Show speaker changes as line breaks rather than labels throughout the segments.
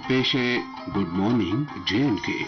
पेश है good morning J&K।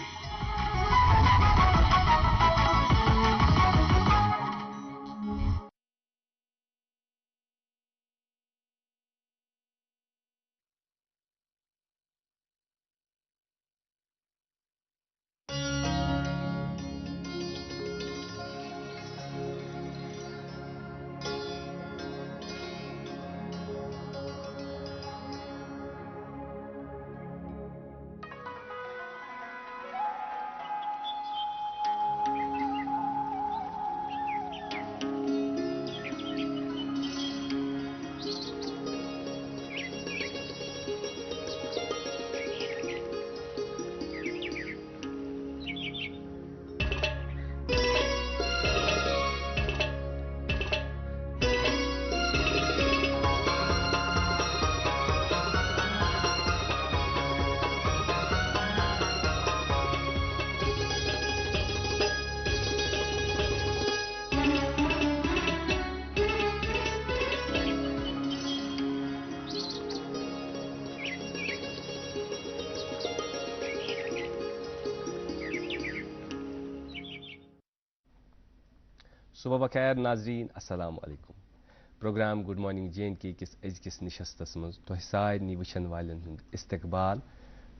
صبح بخیر ناظرین السلام علیکم پروگرام گڈ مارننگ J&K کس أزکِس نشستس منٛز تۄہہِ سارنٕے وٕچھن والٮ۪ن ہُنٛد استقبال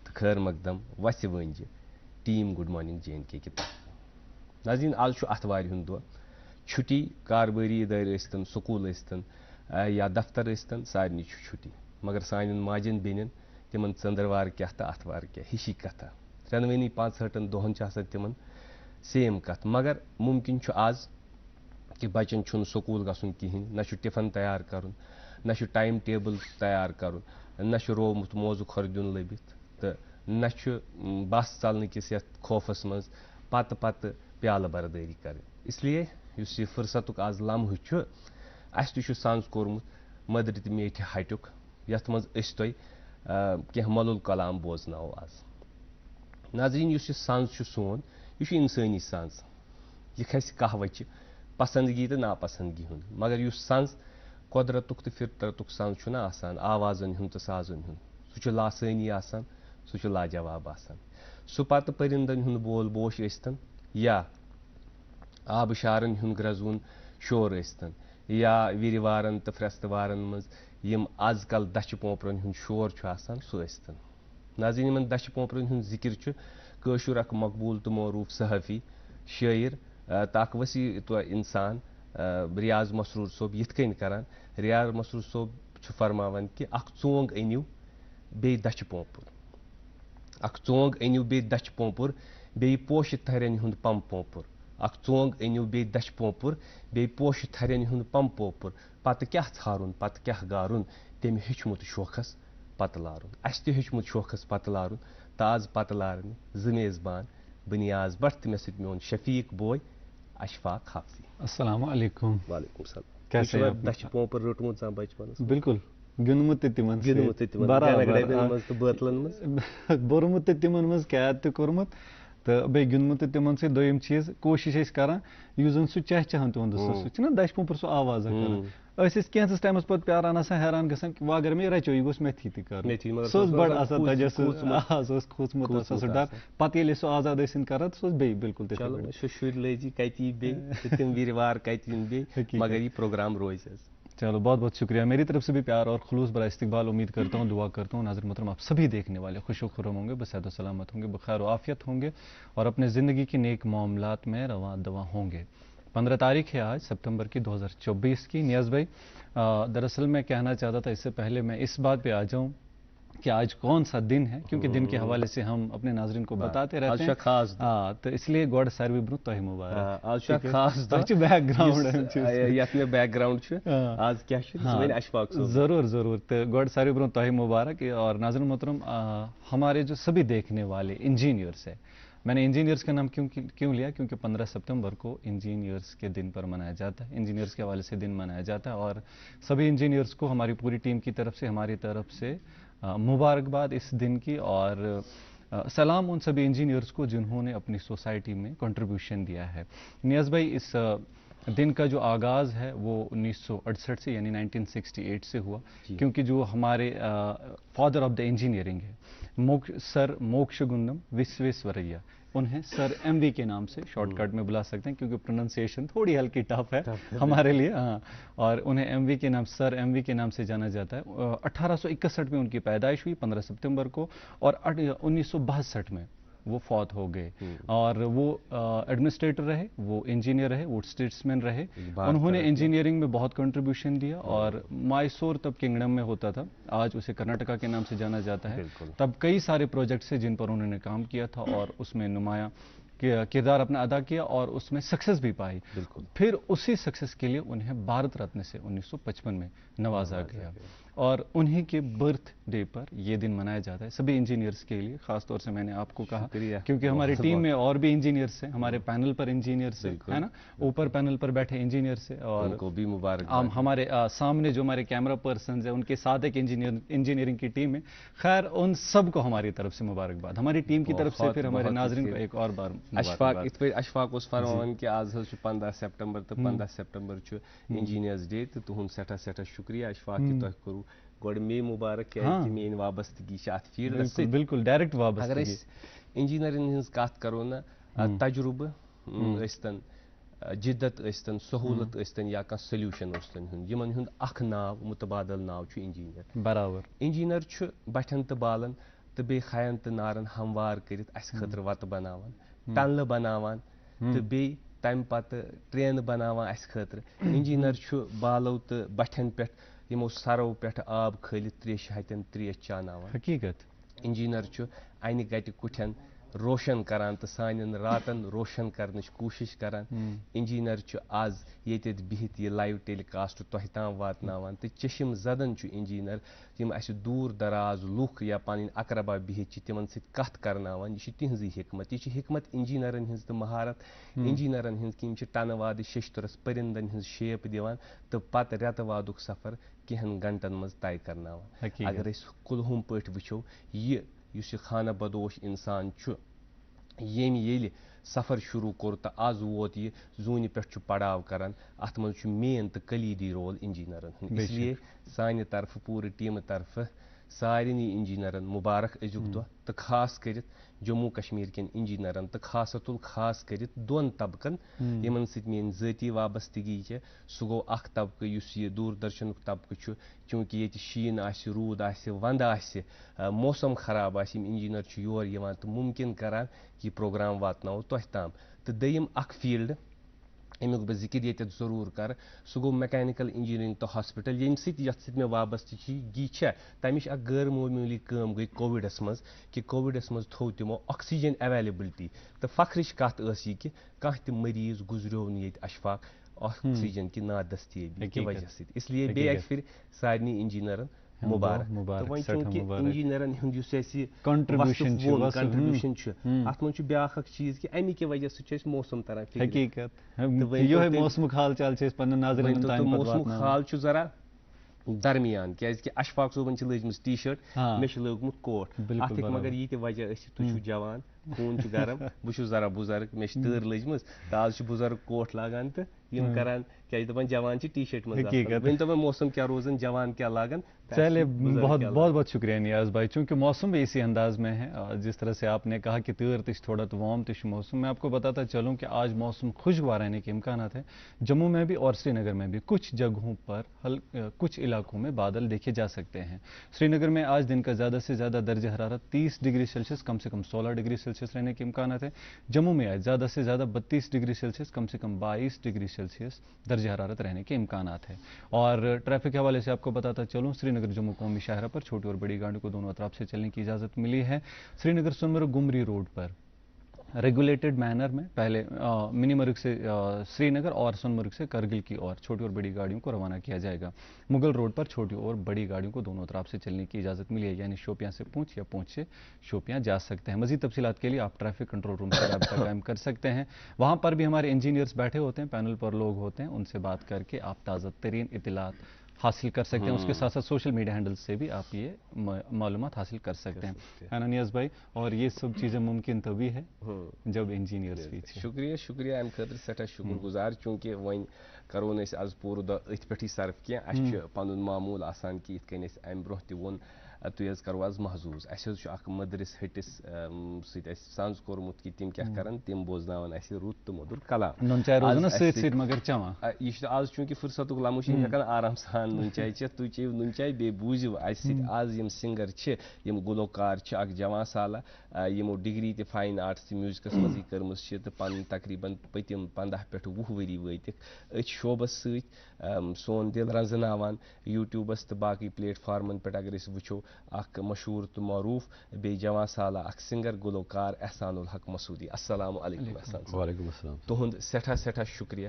تہٕ خیر مقدم وَسہِ ؤنجہِ ٹیٖم گڈ مارننگ J&K کہِ طرفہٕ ناظریٖن آز چھُ آتھوارِ ہُنٛد دۄہ چھُٹی کاربٲری ادارٕ ٲسۍتن سکوٗل ٲسۍتن یا دفتر ٲسۍتن سارنٕے چھُ چھُٹی مگر سانٮ۪ن ماجٮ۪ن بیٚنٮ۪ن تِمن ژٔنٛدٕروار کیٛاہ تہٕ آتھوار کیٛاہ ہِشی کتھا ترٛٮ۪نوٕنی 65 دۄہن چھِ آسان تِمن سیم کتھ مگر مُمکِن چھُ آز کہ بچن چھُنہٕ سکوٗل گژھُن کِہیٖنۍ نہ چھُ ٹِفن تیار کرُن نہ چھُ ٹایم ٹیبل تیار کرُن نہ چھُ روومُت موزٕ کھۄر دیُن لٔبِتھ تہٕ نہ چھُ بس ژلنہٕ کِس یتھ خوفس منٛز پتہٕ پتہٕ پیالہٕ بردٲری کرٕنۍ اس لیے یُس یہِ فٕرستُک آز لمحہٕ چھُ اسہِ تہِ چھُ سنٛز کوٚرمُت مٔدرِ تہٕ میٖٹھِ ہٹیُک یتھ منٛز أسۍ تۄہہِ کینٛہہ مۄلُل کلام بوزناوو آز ناظریٖن یُس یہِ سنٛز چھُ سون یہِ چھُ انسٲنی سنٛز یہِ کھسہِ کہوٕچہِ پسندگی تہٕ ناپسندگی ہُنٛد مگر یُس سنٛز قۄدرتُک تہٕ فطرتُک سنٛز چھُنہ آسان آوازن ہُنٛد تہٕ سازن ہُنٛد سُہ چھُ لاسٲنی آسان سُہ چھُ لاجواب آسان سُہ پتہٕ پٔرِندن ہُنٛد بول بوش ٲسۍتن یا آبہٕ شارن ہُنٛد گرزوُن شور ٲسۍتن یا وِرِوارن تہٕ فرٛستہٕ وارن منٛز یِم آز کل دچھِ پوپرن ہُنٛد شور چھُ آسان سُہ ٲسۍتن ناظریٖن یِمن دچھِ پوپرن ہُنٛد ذِکر چھُ کٲشُر اکھ مقبوٗل تہٕ معروٗف صحافی شٲعر تہٕ اکھ ؤسیع اِنسان ریاض مسروٗر صٲب یِتھ کٔنۍ کران ریاض مسروٗر صٲب چھُ فرماوان کہِ اکھ ژونٛگ أنِو بیٚیہِ دچھِ پوپُر اکھ ژونٛگ أنِو بیٚیہِ دچھِ پوپُر بیٚیہِ پوشہِ تھرٮ۪ن ہُنٛد پم پوپُر اکھ ژونٛگ أنِو بیٚیہِ دچھِ پوپُر بیٚیہِ پوشہِ تھرٮ۪ن ہُنٛد پم پوپُر پتہٕ کیٛاہ ژھارُن پتہٕ کیٛاہ گارُن تٔمۍ ہیوٚچھمُت شوخس پتہٕ لارُن اسہِ تہِ ہیوٚچھمُت شوخس پتہٕ لارُن تہٕ آز پتہٕ لارنہِ زٕ میزبان بہٕ نیاز بٹ تہٕ مےٚ سۭتۍ میون شفیٖق بوے اشفاق حافظی
السلام علیکم
وعلیکم السلام
کیسے
دچھِ پوپر روٚٹمُت زانٛہہ بچپنس
بالکل گِنٛدمُت تہِ تِمن
گِنٛدمُت تہِ تِمن ڈبن منٛز تہٕ بٲتلن منٛز
بوٚرمُت تہِ تِمن منٛز قید تہِ کوٚرمُت تہٕ بیٚیہِ گِنٛدمُت تہِ تِمن سۭتۍ دوٚیِم چیٖز کوٗشِش ٲسۍ کران یُس زن سُہ چہچہان تِہُنٛد سُہ چھُنہ دچھِ پوپُر سُہ آواز کران أسۍ ٲسۍ کینٛژس ٹایمس پتہٕ پیاران آسان حیران گژھان وۄنۍ اگر مےٚ رچو یہِ گوٚژھ میتھی تہِ کرُن سُہ اوس بڑٕ آسان تجسُس سُہ اوس کھوٗژمُت آسان سُہ ڈر پتہٕ ییٚلہِ سُہ آزاد ٲسِن کران سُہ اوس بیٚیہِ بالکل
سُہ شُرۍ لٲزی کتہِ یی بیٚیہِ تہٕ تِم وِرِوار کتہِ یِن بیٚیہِ مگر یہ پروگرام روزِ حظ
چلو بہت بہت شکریہ میری طرف سے بھی پیار اور خلوص بڑا استقبال امید کرتا ہوں دعا کرتا ہوں ناظرین محترم آپ سبھی دیکھنے والے خوش و خرم ہوں گے بصحت و سلامت ہوں گے بخیر و عافیت ہوں گے اور اپنے زندگی کے نیک معاملات میں رواں دواں ہوں گے 15 تاریخ ہے آج سپتمبر کی 2024 کی نیاز بھائی دراصل میں کہنا چاہتا تھا اس سے پہلے میں اس بات پہ آ جاؤں کہ آج کون سا دن ہے کیونکہ دن کے حوالے سے ہم اپنے ناظرین کو بتاتے رہتے ہیں
خاص
ہاں تو اس لیے گۄڈٕ ساروی برونٛہہ تۄہہِ مُبارک
آز چھُ خاص
بیک گراؤنڈ
یتھ مےٚ بیک گراؤنڈ چھُ آز کیٛاہ چھُ سُہ وَنہِ اشفاق صٲب
ضرور ضرور تو گۄڈٕ ساروی برونٛہہ تۄہہِ مُبارک اور ناظرین محترم ہمارے جو سبھی دیکھنے والے انجینئرس ہیں میں نے انجینئرس کا نام کیوں لیا کیونکہ 15 ستمبر کو انجینئرس کے دن پر منایا جاتا ہے انجینئرس کے حوالے سے دن منایا جاتا ہے اور سبھی انجینئرس کو ہماری پوری ٹیم کی طرف سے ہماری طرف سے مبارکباد اس دن کی اور سلام ان سبھی انجینئرس کو جنہوں نے اپنی سوسائٹی میں کنٹریبیوشن دیا ہے نیاز بھائی اس دن کا جو آغاز ہے وہ 1968 سے یعنی 1968 سے ہوا کیونکہ جو ہمارے فادر آف دا انجینئرنگ ہے सर मोक्षगुंडम विश्वेश्वरैया, उन्हें सर एमवी के नाम से शॉर्टकट में बुला सकते हैं क्योंकि प्रोनाउंसिएशन थोड़ी हल्की टफ है हमारे लिए, हाँ। और उन्हें एमवी के नाम, सर एमवी के नाम से जाना जाता है। 1861 में उनकी पैदाइश हुई 15 सितंबर को, और 1962 में वो फौत हो गए। और वो एडमिनिस्ट्रेटर रहे, वो इंजीनियर रहे, वो स्टेट्समैन रहे। उन्होंने इंजीनियरिंग में बहुत कंट्रीब्यूशन दिया, और मैसूर तब किंगडम में होता था, आज उसे कर्नाटका के नाम से जाना जाता है। तब कई सारे प्रोजेक्ट्स हैं जिन पर उन्होंने काम किया था, और उसमें नुमाया किरदार अपना अदा किया, और उसमें सक्सेस भी पाई। फिर उसी सक्सेस के लिए उन्हें भारत रत्न से 1955 में नवाजा गया, और उन्हीं के बर्थ डे पर यह दिन मनाया जाता है सभी इंजीनियर्स के लिए। खासतौर से मैंने आपको कहा क्योंकि हमारी टीम में और भी इंजीनियर्स हैं, हमारे पैनल पर इंजीनियर्स हैं, है ना, ऊपर पैनल पर बैठे इंजीनियर्स हैं, और
उनको भी मुबारक।
हमारे सामने जो हमारे कैमरा पर्सन है, उनके साथ एक इंजीनियरिंग की टीम है। खैर, उन सबको हमारी तरफ से मुबारकबाद, हमारी टीम की तरफ से। फिर हमारे नाज़रीन को एक और बार
अशफाक, इत पे अशफाक उस फरमान कि आज 15 सितंबर तो 15 सितंबर इंजीनियर्स डे, तो तुहंद सठा सठा शुक्रिया अशफाक कि तुह करू गोड़ मे मुबारक क्या मेन वाबस्तगी फील्डस से
बिल्कुल डायरेक्ट वाबस्तगी।
अगर इंजीनियरिंग हज कत करो ना, तजुर्बे स्तन, जिद्दत स्तन, सहूलत स्तन, या कह सोल्यूशन स्तन, यमन हुंद अख नाव मुतबादल नाव इंजीनियर।
बराबर
इंजीनियर बठन तो बालन तो बे खयन तो नारन हमवार करित अस खतर वत बनावान, टनल बनावान, तो बे तम पत ट्रेन बनावान अस खतर। इंजीनियर बालो तो बठन पे यमो सरो पे आब खलित त्रेश हतन त्रेश चानावान।
हकीकत
इंजीनियर अन गट कुठन रोशन करान तो सान रातन रोशन करने कोशिश करान। इंजीनियर आज ये बिहित ये लाइव टेलीकास्ट तह ताम वातनावान, तो चश्म जदन इंजीनियर यम अस दूर दराज लुख या पन अकरबा बिहित तिमन सत कथ करनावान। यह तिहजी हिकमत, यह हिकमत इंजीनियरन हिंज तो महारत इंजीनियरन हिंज कि टन वाद शेशतरस परिंदन हिंज शेप दिवान, तो पत रेत वादुक सफर कहन घंटन मज तय करनावान। अगर अस कुलहुम पट वुचो यह खाना बदोश इंसान येम येल सफर शुरू कोर तो आज वोत यह जून पे पड़ाव करान, अत मज मेन तो कलीदी रोल इंजीनियरन। इसलिए सानि तरफ पूरी टीम तरफ सारे इंजीनियरन मुबारक अजुक दो, तो खास कर जम्मू कश्मीर के इंजीनियरन, तो खास कर दोन तबकन यमन सत मेन ज़ाती वाबस्तगी है। सह गो अख तबक युस यह दूरदर्शन तबक, चूँकि ये शीन आसि, रूद आसि, वंद आसि, मौसम खराब आसि, इंजीनियर योर यवान तो मुमकिन करान कि प्रोग्राम वातनाओ तह ताम। तो दयिम अख फील्ड अमुक बह जिक्र ये जरूर कर, सह गो मैकेनिकल इंजीनियरिंग तो हॉस्पिटल, यम सत मे वाबस्तगी तमिश अ गैर मामूली काम गई कोविडस मज कि कोविडस मज थो तमो ऑक्सीजन अवेलेबिलिटी। तो फख्रिश कत यह कि कह त मरीज गुजरो ये अशफाक ऑक्सीजन की नादस्तियाबी की वजह से। इसलिए बे फिर सारे इंजीनियरन मुबारक। तो वह चूँकि इंजीनियरन कंट्रीब्यूशन अत मज ब्या चीज कि अमी की वजह से मौसम तरह
हकीकत मौसम हाल चाल
मौसम हाल जरा दरमियान क्या अशफाक सोबन लजम टी शर्ट, मे लोगमुत कोट, अत मगर ये वजह तुम जवान खून गरम, बह जरा बुजुर्ग, मे तर लजम, तो आज बुजुर्ग कोट लागान तो यम करान क्या दपान जवान टी शर्ट वन तो मौसम क्या रोजन जवान क्या लागन।
चलिए, बहुत बहुत शुक्रिया नियाज भाई। चूंकि मौसम भी इसी अंदाज में है, जिस तरह से आपने कहा कि तीर तिश थोड़ा तो वार्म तिश मौसम, मैं आपको बताता चलूं कि आज मौसम खुशगवार रहने के इम्कान हैं जम्मू में भी और श्रीनगर में भी। कुछ जगहों पर कुछ इलाकों में बादल देखे जा सकते हैं। श्रीनगर में आज दिन का ज़्यादा से ज़्यादा दर्ज हरारत 30 डिग्री सेल्सियस, कम से कम 16 डिग्री सेल्सियस रहने के इम्कान हैं। जम्मू में आज ज़्यादा से ज़्यादा 32 डिग्री सेल्सियस, कम से कम 22 डिग्री सेल्सियस दर्ज हरारत रहने के इम्कान हैं। और ट्रैफिक के हवाले से आपको बताता चलूँ, श्रीनगर जम्मू कौमी शाहरा पर छोटी और बड़ी गाड़ियों को दोनों अतराफ से चलने की इजाज़त मिली है। श्रीनगर सोनमर्ग गुमरी रोड पर रेगुलेटेड मैनर में पहले मिनीमर्ग से श्रीनगर और सोनमर्ग से करगिल की ओर छोटी और बड़ी गाड़ियों को रवाना किया जाएगा। मुगल रोड पर छोटी और बड़ी गाड़ियों को दोनों तरफ से चलने की इजाज़त मिली है, यानी शोपियां से पूंछ या पूंछ से शोपियां जा सकते हैं। मज़ीद तफसीलात के लिए आप ट्रैफिक कंट्रोल रूम से रब्ता कायम कर सकते हैं। वहाँ पर भी हमारे इंजीनियर्स बैठे होते हैं, पैनल पर लोग होते हैं, उनसे बात करके आप ताज़ा तरीन इत्तलात حاصل کر سکتے ہیں. اس کے ساتھ ساتھ سوشل میڈیا ہینڈل سے بھی آپ یہ معلومات حاصل کر سکتے ہیں, ہے نا نیاز بھائی؟ اور یہ سب چیزیں ممکن تبھی ہے جب انجینئرس بھی چھِ.
شکریہ شکریہ امہِ خٲطرٕ سٮ۪ٹھاہ شُکُر گُزار چوٗنٛکہِ وۄنۍ کَرو نہٕ أسۍ آز پوٗرٕ دۄہ أتھۍ پٮ۪ٹھٕے صرف کینٛہہ. اَسہِ چھُ پَنُن معموٗل آسان کہِ یِتھ کٔنۍ اَسہِ اَمہِ برونٛہہ تہِ ووٚن تُہۍ حظ کَرو آز محظوٗظ. اَسہِ حظ چھُ اَکھ مٔدرِس ۂٹِس سۭتۍ اَسہِ سَنٛز کوٚرمُت کہِ تِم کیٛاہ کَرَن, تِم بوزناوَن اَسہِ رُت تہٕ موٚدُر کلام.
نُن چاے روزان سۭتۍ سۭتۍ مگر چٮ۪وان.
یہِ چھُ آز چوٗنٛکہِ فُرصتُک لمحہٕ چھِ یِم ہٮ۪کان آرام سان نُن چاے چٮ۪تھ. تُہۍ چیٚیِو نُن چاے بیٚیہِ بوٗزِو اَسہِ سۭتۍ آز یِم سِنٛگَر چھِ, یِم گُلوکار چھِ, اَکھ جوان سالا یِمو ڈِگری تہِ فاین آرٹٕس تہِ میوٗزِکَس منٛزٕے کٔرمٕژ چھِ تہٕ پَنٕنۍ تقریٖباً پٔتِم 15 پٮ۪ٹھ 20 ؤری وٲتِکھ أتھۍ شوبَس سۭتۍ سون دِل رَنٛزٕناوان یوٗٹیوٗبَس تہٕ باقٕے پلیٹ فارمَن پٮ۪ٹھ. اگر أسۍ وٕچھو اَکھ مشہوٗر تہٕ معروٗف بیٚیہِ جوان سالا اَکھ سِنٛگَر گُلوکار احسان الحق مسعوٗدی. السلام علیکُم احسان صٲب.
وعلیکم السلام.
تُہُنٛد سٮ۪ٹھاہ سٮ۪ٹھاہ شُکریہ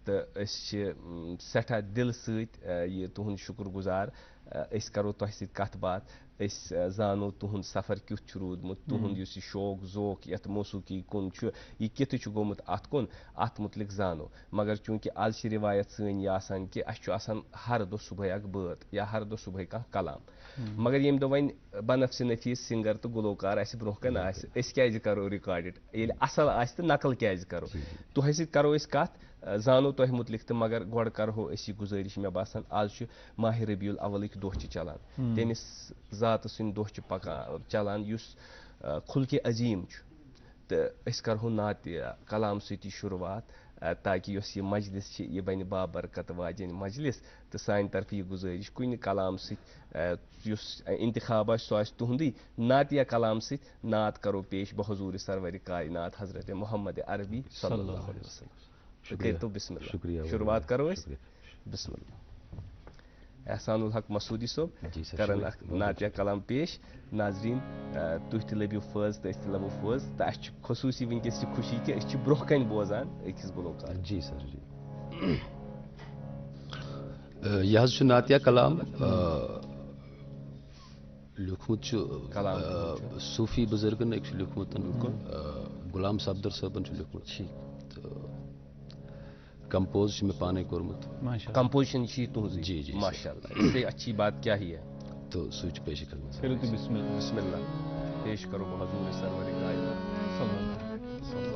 تہٕ أسۍ چھِ سٮ۪ٹھاہ دِلہٕ سۭتۍ یہِ تُہُنٛد شُکُر گُزار. أسۍ کَرو تۄہہِ سۭتۍ کَتھ باتھ, أسۍ زانو تُہُنٛد سفر کیُتھ چھُ روٗدمُت, تُہُنٛد یُس یہِ شوق ذوق یَتھ موسیٖقی کُن چھُ یہِ کِتھٕ چھُ گوٚمُت اَتھ کُن, اَتھ مُتعلِق زانو. مگر چوٗنٛکہِ آز چھِ رِوایت سٲنۍ یہِ آسان کہِ اَسہِ چھُ آسان ہر دۄہ صُبحٲے اَکھ بٲتھ یا ہر دۄہ صُبحٲے کانٛہہ کلام. مگر ییٚمہِ دۄہ وۄنۍ بنفسہِ نٔفیٖس سِنٛگَر تہٕ گُلوکار اَسہِ برونٛہہ کَنہِ آسہِ, أسۍ کیٛازِ کَرو رِکاڈِڈ ییٚلہِ اَصٕل آسہِ تہٕ نقل کیٛازِ کَرو. تۄہہِ سۭتۍ کَرو أسۍ کَتھ, زانو تۄہہِ مُتعلِق تہٕ مگر گۄڈٕ کَرہو أسۍ یہِ گُزٲرِش. مےٚ باسان آز چھُ ماہِ ربیع الاولٕکۍ دۄہ چھِ چلان, تٔمِس ذاتہٕ سٕنٛدۍ دۄہ چھِ پَکان چلان یُس خُلقہِ عظیٖم چھُ, تہٕ أسۍ کَرہو نعتِ کلام سۭتی شُروعات تاکہِ یۄس یہِ مجلِس چھِ یہِ بَنہِ بابرکت واجیٚنۍ مجلِس. تہٕ سانہِ طرفہٕ یہِ گُزٲرِش کُنہِ کلام سۭتۍ یُس اِنتِخاب آسہِ سُہ آسہِ تُہُنٛدُے, نعتیہ کلام سۭتۍ نعت کَرو پیش بحضوٗرِ سرورِ کائنات حضرت محمد عربی صلی اللہ علیہ وسلم. کٔرۍتو بسم اللہ. شُروعات کَرو أسۍ بسم اللہ. احسان الحق مسعوٗدی صٲب کَران اَکھ نعتیہ کلام پیش. ناظریٖن تُہۍ تہِ لٔبِو فٲض تہٕ أسۍ تہِ لَبو فٲض, تہٕ اَسہِ چھِ خصوٗصی وٕنکٮ۪س یہِ خوشی کہِ أسۍ چھِ برونٛہہ کَنہِ بوزان أکِس گُلوکار.
جی سر جی. یہِ حظ چھُ نعتیہ کلام لیوٗکھمُت چھُ صوٗفی بُزرگن أکۍ چھُ لیوٗکھمُت, غلام صفدر صٲبن چھُ لیوٗکھمُت تہٕ کمپوز چھُ مےٚ پانے کوٚرمُت.
کمپوزِشن چھِ یہِ تُہٕنٛزٕے.
جی جی
ماشاء اللہ, اس سے اچھی بات کیا ہی ہے.
تو سُے چھُ پیش کرنا.
بسم اللہ پیش کرو حضور سرور کائنات صلی اللہ علیہ وسلم.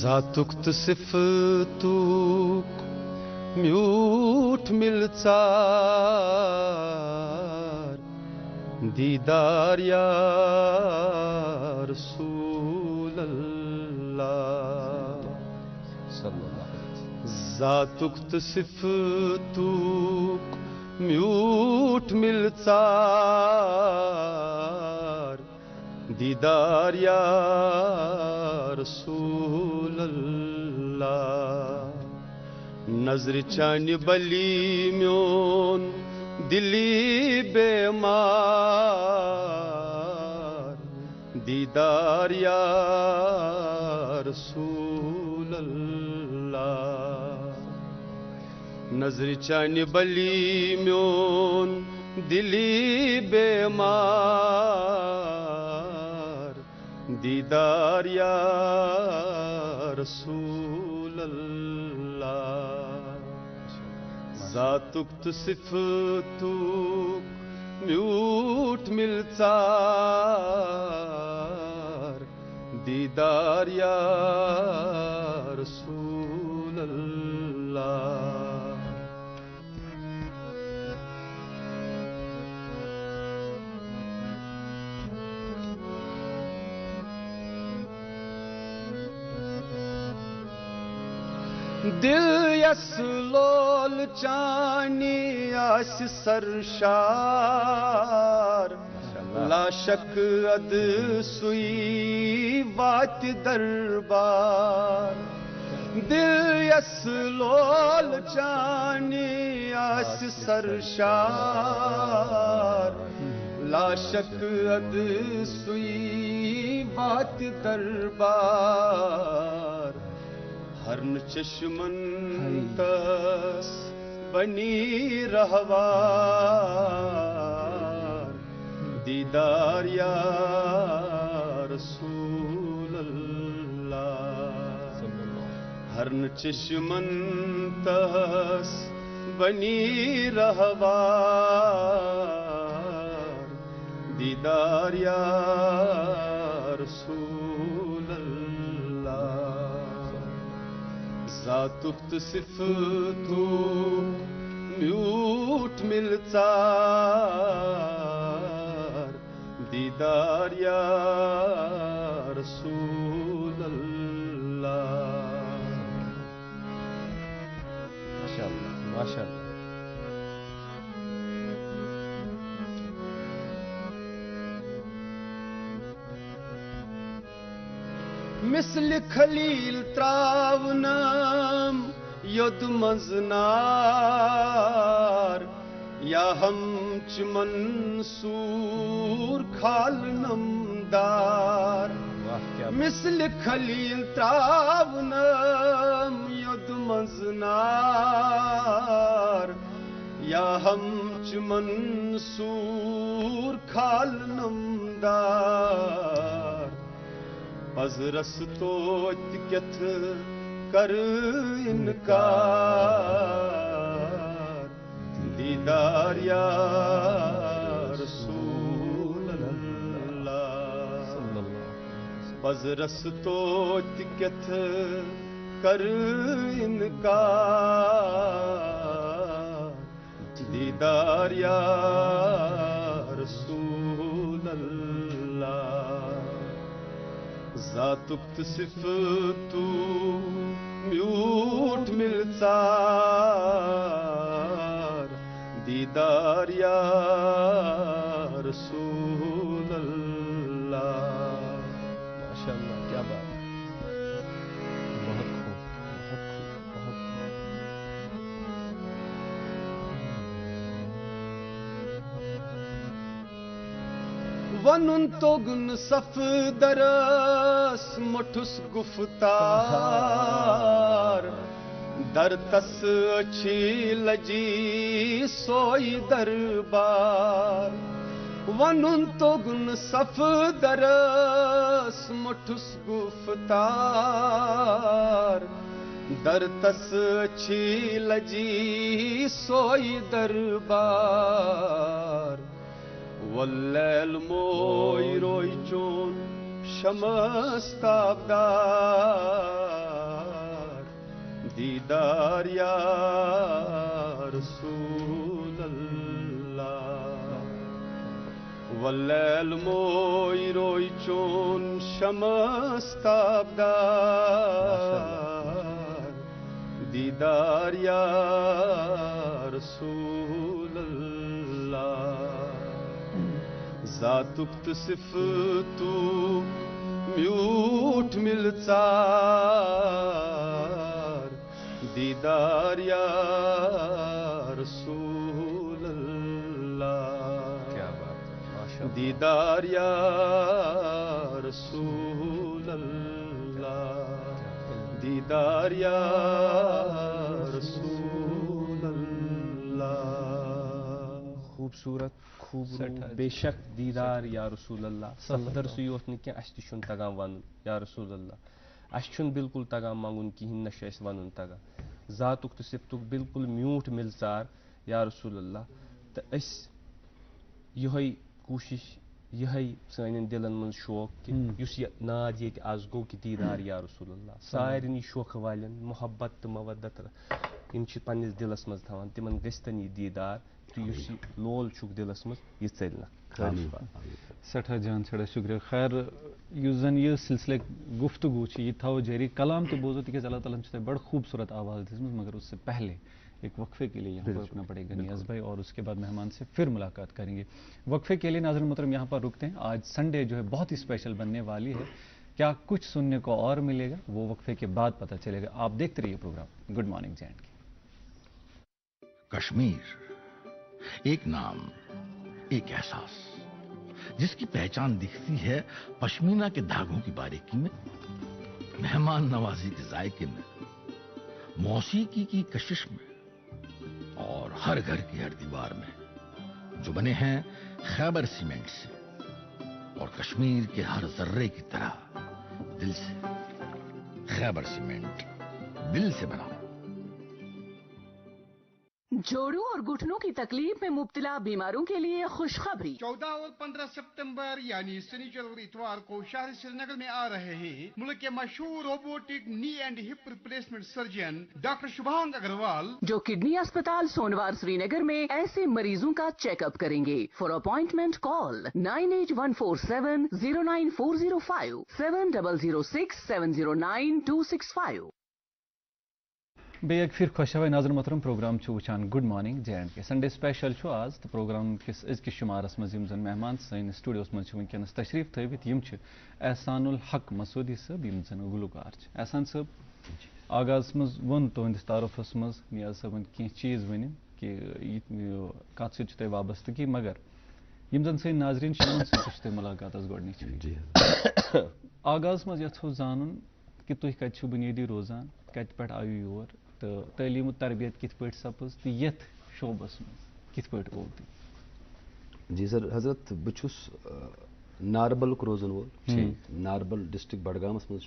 ذاتُک تہٕ صِفتُک میوٗٹھ مِلژار دیٖدار یا رسول اللہ. ذاتُک تہٕ صِفتُک میوٗٹھ مِلژار دیٖدار یا رسول اللہ. نظرِ چانہِ بلی میون دلی بیمار دیٖدار یا رسول اللہ. نظرِ چانہِ بلی میون دلی بیمار دیٖدار یا رسول اللہ. ذاتُک تہٕ صِفتُک میوٗٹھ مِلژار دیٖدار یا رسول اللہ. دل یس لول چانی آسہِ سرشار لا شک اد سُے واتہِ دربار. دل یس لول چانی آسہِ سرشار لا شک اد سُے واتہِ دربار. ہرن چشمن تس بنی رہوار
دیدار یا رسول اللہ ہر چشمن تس بنی رہوار دیدار یا رسول اللہ ذاتک صفتو میوٹ ملچار دیدار یا رسول اللہ
ماشاءاللہ ماشاءاللہ
مثل خلیل تراونم یود مزنار یا ہم چ منصور کھالنم دار مثل خلیل تراونم یود مزنار یا ہم چ منصور کھالنم دار پز رس توت کیتھ کر انکار دیدار یا رسول اللہ پز رس توت کیتھ کر انکار دیدار یا رسول اللہ ذاتک صفتو میوٹ ملچار دیدار یا رسول اللہ
ماشاءاللہ کیا بات بہت خوب بہت خوب بہت
ونن توگن صف درس مٹھس گفتار در تس اچھی لجی سوئی دربار ونن توگن صف درس مٹھس گفتار در تس اچھی لجی سوئی دربار واللیل موئی روئی چون شمس تابدار دیدار یا رسول اللہ واللیل موئی روئی چون شمس تابدار دیدار یا رسول اللہ ذاتک صفتو میوٹ ملچار دیدار یا رسول اللہ
کیا بات ماشاءاللہ
دیدار یا رسول اللہ دیدار یا رسول اللہ
خوبصورت خوب بے شک دیدار یا رسول اللہ صفدر سُے یوت نہٕ کینٛہہ اَسہِ تہِ چھُنہٕ تگان وَنُن یا رسول اللہ اَسہِ چھُنہٕ بالکل تگان منٛگُن کِہیٖنۍ نہ چھُ اَسہِ وَنُن تگان ذاتُک تہٕ صفتُک بالکل میوٗٹھ مِلژار یا رسول اللہ تہٕ أسۍ یِہوٚے کوٗشِش یِہوٚے سانٮ۪ن دِلن منٛز شوق کہِ یُس یہِ ناد ییٚتہِ آز گوٚو کہِ دیدار یا رسول اللہ سارنٕے شوقہٕ والٮ۪ن محبت تہٕ مودت یِم چھِ پنٛنِس دِلس منٛز تھاوان تِمن گژھِ تن یہِ دیدار تہٕ یُس یہِ لول چھُکھ دِلس منٛز یہِ ژٔلنکھ
سٹھا جان سٹھا شکریہ خیر یُس زن یہ سلسلہ گفتگو یہ تھاو جاری کلام تو بوزو تک اللہ تعالیٰ نے بڑا خوبصورت آواز دِژمٕژ مگر اس سے پہلے ایک وقفے کے لیے یہاں پر رکنا پڑے گا نیاز بھائی اور اس کے بعد مہمان سے پھر ملاقات کریں گے وقفے کے لیے ناظرین محترم یہاں پر رکتے ہیں آج سنڈے جو ہے بہت ہی اسپیشل بننے والی ہے کیا کچھ سننے کو اور ملے گا وہ وقفے کے بعد پتہ چلے گا آپ دیکھتے رہیے پروگرام گڈ مارننگ جینڈ کی
کشمیر ایک نام ایک احساس جس کی پہچان دکھتی ہے پشمینہ کے دھاگوں کی باریکی میں مہمان نوازی کے ذائقے میں موسیقی کی کشش میں اور ہر گھر کی ہر دیوار میں جو بنے ہیں خیبر سیمنٹ سے और कश्मीर के हर जर्रे की तरह दिल से खैबर सीमेंट दिल से बनाओ।
जोड़ों और घुटनों की तकलीफ में मुब्तला बीमारों के लिए खुशखबरी।
14 और 15 सितंबर यानी शनिचर और इतवार को शहर श्रीनगर में आ रहे हैं मुल्क के मशहूर robotic knee and hip replacement surgeon doctor Shubhang Agrawal, जो
किडनी अस्पताल सोनवार श्रीनगर में ऐसे मरीजों का चेकअप करेंगे। For appointment call 9814709405 7006709265।
बे फिर खुशहाल नाज़रीन मोहतरम प्रोग्राम वुचान good morning J&K Sunday special आज तो प्रोग्राम किस अजकिस शुमारस मज जन मेहमान सन स्टूडियोस मज वनकस तशरीफ थवित एहसानुल हक मसूदी सब जन गुलकार एहसान सब आगाज मज वन तुहंदिस तारुफस मज नियाज सबन कह चीज़ वन कि कत सत वाबस्तगी मगर जन सन नाजरीन सह मुलाकात गोडनिच आगाज मज यथो जानन कि तुह कत बुनियादी रोजान कत पे आयु योर तो तलीम तरबियत कित पे सपज तो यथ शोबस मज कित पे गो
जी सर हजरत बहुस नारबल रोजन वोल नारबल डिस्ट्रिक्ट बडगामस मज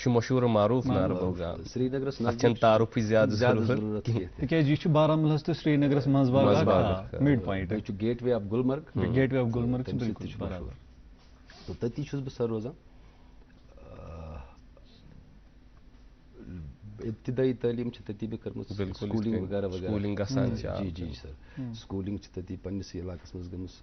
मशहूर मारूफ नारबल गाम
श्रीनगरस
तारुफ ज्यादा
जरूरत
यह बारामूला तो श्रीनगरस मज mid point
gateway of Gulmarg
बिल्कुल बराबर
तो तती बह सर रोजान इब्तदाई तालीम तती भी कर्म स्कूलिंग वगैरह
स्कूलिंग
जी जी सर स्कूलिंग तती पन्निस इलाकस मज गमस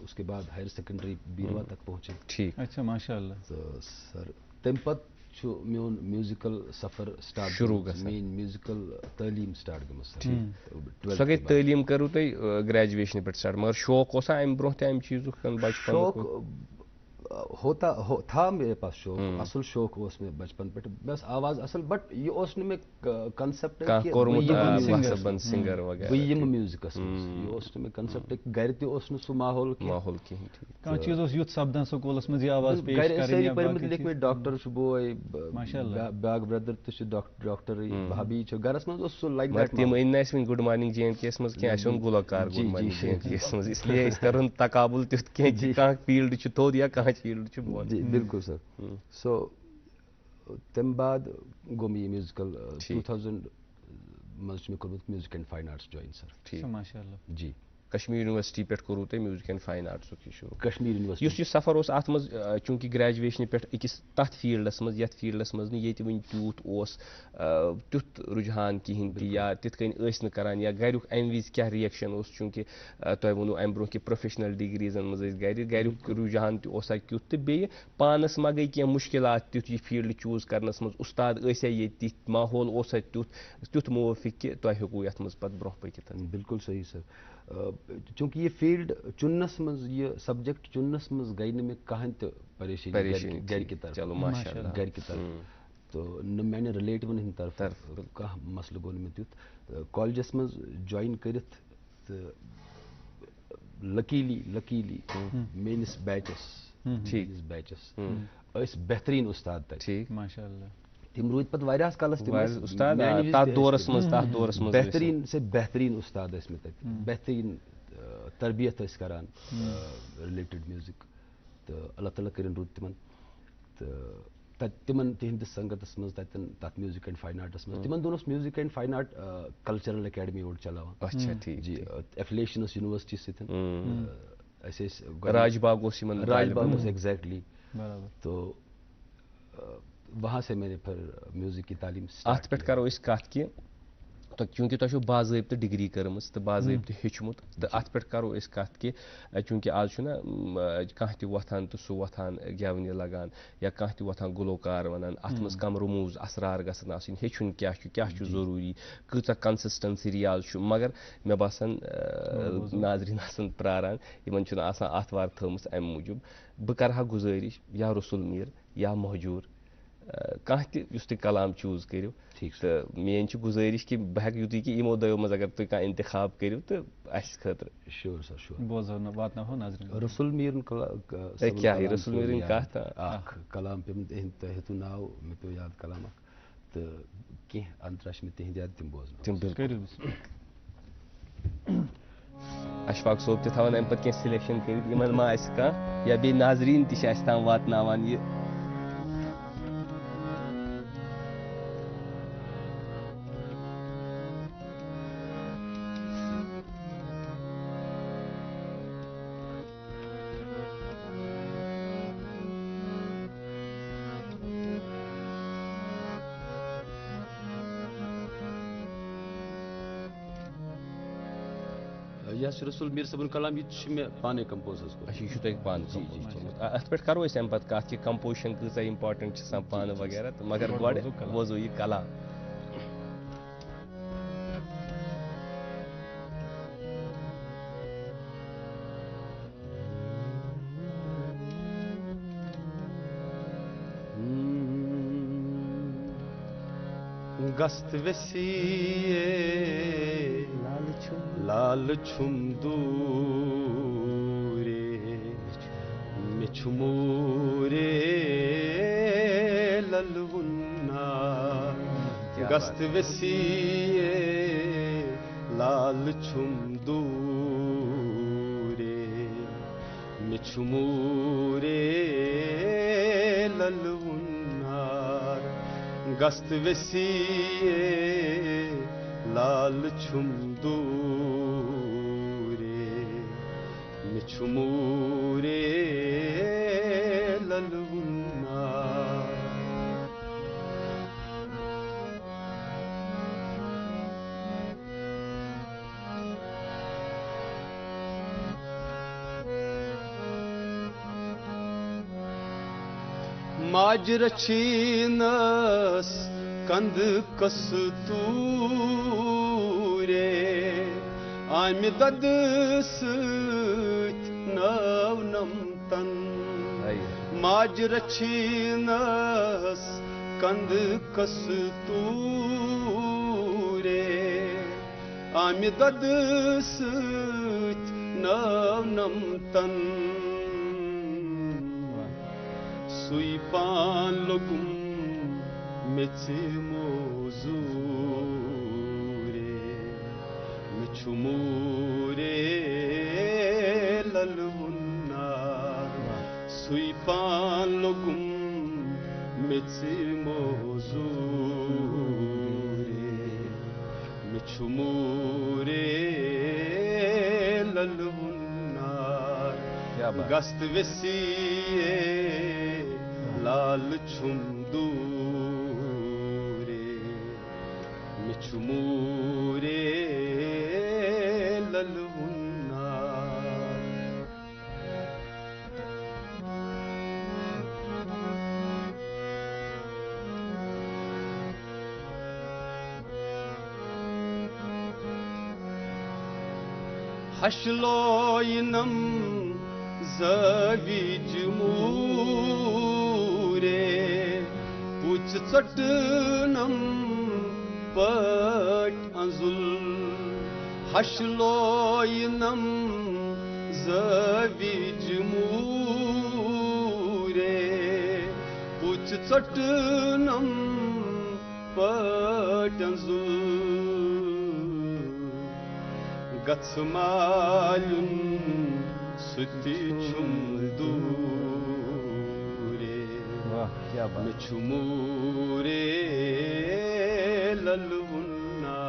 उसके बाद हायर सेकेंडरी बीरवा तक पहुंचे।
ठीक
अच्छा माशाअल्लाह।
तो सर तम पत मोन म्यूजिकल सफर स्टार्ट
शुरू
मेन म्यूजिकल तालीम स्टार्ट गमस
सो गई तालीम करू तुम ग्रेजुएशन पे स्टार्ट मगर शौक ओसा अम ब्रोह तम चीज़ बचपन
शौक था मेरे पास शौक असल शौक में बचपन पे बस आवाज असल बट ये में कंसेप्ट
सिंगर वगैरह
म्यूजिकस ये में कंसेप्ट गर सह माहौल
कह चीज युथ सपदान स्कूलस मज आवाज पेश
सारी पर्मत लिख डॉक्टर बोय ब्याक ब्रदर डॉक्टर भाभी गरस मज लाइक दैट
तम in one good morning J&K मज कह गुलकार गुड मॉर्निंग J&K मज इसलिए कर तकाबुल तुथ कह फील्ड थोद या कह फील्ड
जी बिल्कुल सर सो तम बाद गो मे म्यूजिकल 2000 मज कोर्मुत music and fine arts join sir
ठीक
माशाअल्लाह
जी कश्मीर यूनिवर्सिटी पे करूँ तुम म्यूजिक एंड फाइन आर्ट्स शुरू
कश्मीर यूनिवर्सिटी
सफर अत मज चूंकि ग्रेजुएशन पे अकिस तथ फील्डस मज यथ फील्डस मज ये वन तूत तुथ रुझान कहें या तिथ कन करान या गरुक अम विज क्या रिएक्शन चूंकि तुम वो अम ब्रोह कि प्रोफेशनल डिग्रीजन मज गरुक रुझान तुसा क्युत तो बे पानस मा गई क्या मुश्किलात तुथ यह फील्ड चूज करनस मज उस्ताद ये तिथ माहौल तुथ मुवफिक कि तुम हेकू ये मज पे ब्रोह पकित
बिल्कुल सही सर चूंकि ये फील्ड चुनस मज ये सब्जेक्ट चुनस मज गई में कहें तो परेशानी घर की तरफ
चलो माशाअल्लाह
घर की तरफ तो न मैंने रिलेटिवन हिंद तरफ कह मसल गो मे तुथ कॉलेजस मज ज्वाइन करत तो लकीली मेनिस बैचस बेहतरीन उस्ताद
ठीक
माशाअल्लाह
तम रूद पे वारियास कालस
दौरस मज
बेहतरीन से बेहतरीन उस्ताद मे बेहतरीन तरबियत करान रिलेटेड म्यूजिक तो अल्लाह ताला कर रूद तिमन तो तिमन तिहंदिस संगतस मज तथ म्यूजिक एंड फाइन आर्टस मज तिमन दोनों music and fine art cultural academy और चलावान
अच्छा ठीक
जी एफिलिएशन यूनिवर्सिटी सतन
राजबाग
एग्जैक्टली तो वहाँ से मैंने फिर म्यूजिक की तालीम
अत पे करो कत कि तो चूंकि तुम बाज़ाब्त डिग्री कर्म तो बाज़ाब्त हेचमुत तो अत पे करो कत कि चूंकि आज कह वथान तो सह वथान गेवने लगान या कह वथान गुलकार वनान अत मज कम रमूज असरार गसन आसन हेचुन क्या जरूरी कूचा कंसिस्टेंसी रियाज मगर मे बासान नाजरीन आसान प्रारान इन अतवार थमस अम मूजूब बह करहा गुजारिश या रसुल मीर या महजूर कह तुम कलाम चूज करो तो मेन गुजारिश कि बह युत कि यमो दो मज अगर तुम कह इंतखाब करो तो खतर
श्योर सर श्योर
रसुल
मीर
क्या रसुल मीर कत
कलाम पे हेतु नाव मे पे याद कलाम तो कह अंतराश में तिहद याद तम बोज
اشفاق صوب تہِ تھاوان اَمہِ پَتہٕ کینٛہہ سِلیکشن کٔرِتھ یِمن ما آسہِ کانٛہہ یا بیٚیہِ ناظریٖن تہِ چھِ اَسہِ تام واتناوان یہِ
یہ رسول میر صٲبُن کلام یہ چھُ مےٚ پانے کمپوز حظ کوٚرمُت.
اچھا یہِ چھُو تۄہہِ پانہٕ کمپوز کوٚرمُت اَتھ پٮ۪ٹھ کَرو أسۍ اَمہِ پَتہٕ کَتھ کہِ کمپوزِشن کۭژاہ اِمپاٹنٹ چھِ آسان پانہٕ وغیرہ تہٕ مگر گۄڈٕ بوزو یہِ کلام.
گست وسیع لال چھم دورے مےٚ چھُ موٗرے للوُنا گست وسیع لال چھم دورے مےٚ چھُ موٗرے للوُنا گست وسیع لال چھم دورے مےٚ چھُ موٗرے للوُنا ماجہِ رچھیٖنس کند کستوٗرے آمہِ دۄدٕ سۭتۍ نٲو نمتن ماجہِ رچھیٖنس کند کستوٗرے آمہِ دۄدٕ سۭتۍ نٲو نمتن سُے پان لوٚگُم میٚژِ موزوٗرے مےٚ چھُ موٗرے للوُنا سُے پان لوٚگُم میٚژِ موزوٗرے مےٚ چھُ موٗرے للوُنا گست وسیع لال چھم دورے مےٚ چھُ موٗرے للوُنا ہشلوینم زٲوِج موٗرے پُژھ ژٔٹنم پٲٹھۍ انزُل ہشلوینم زٲوِج موٗرے پُژھ ژٔٹنم پٲٹھۍ انزُل گژھ مالیُن سُہ تہِ چھُم دوٗرے مےٚ چھُ موٗرے للوُنا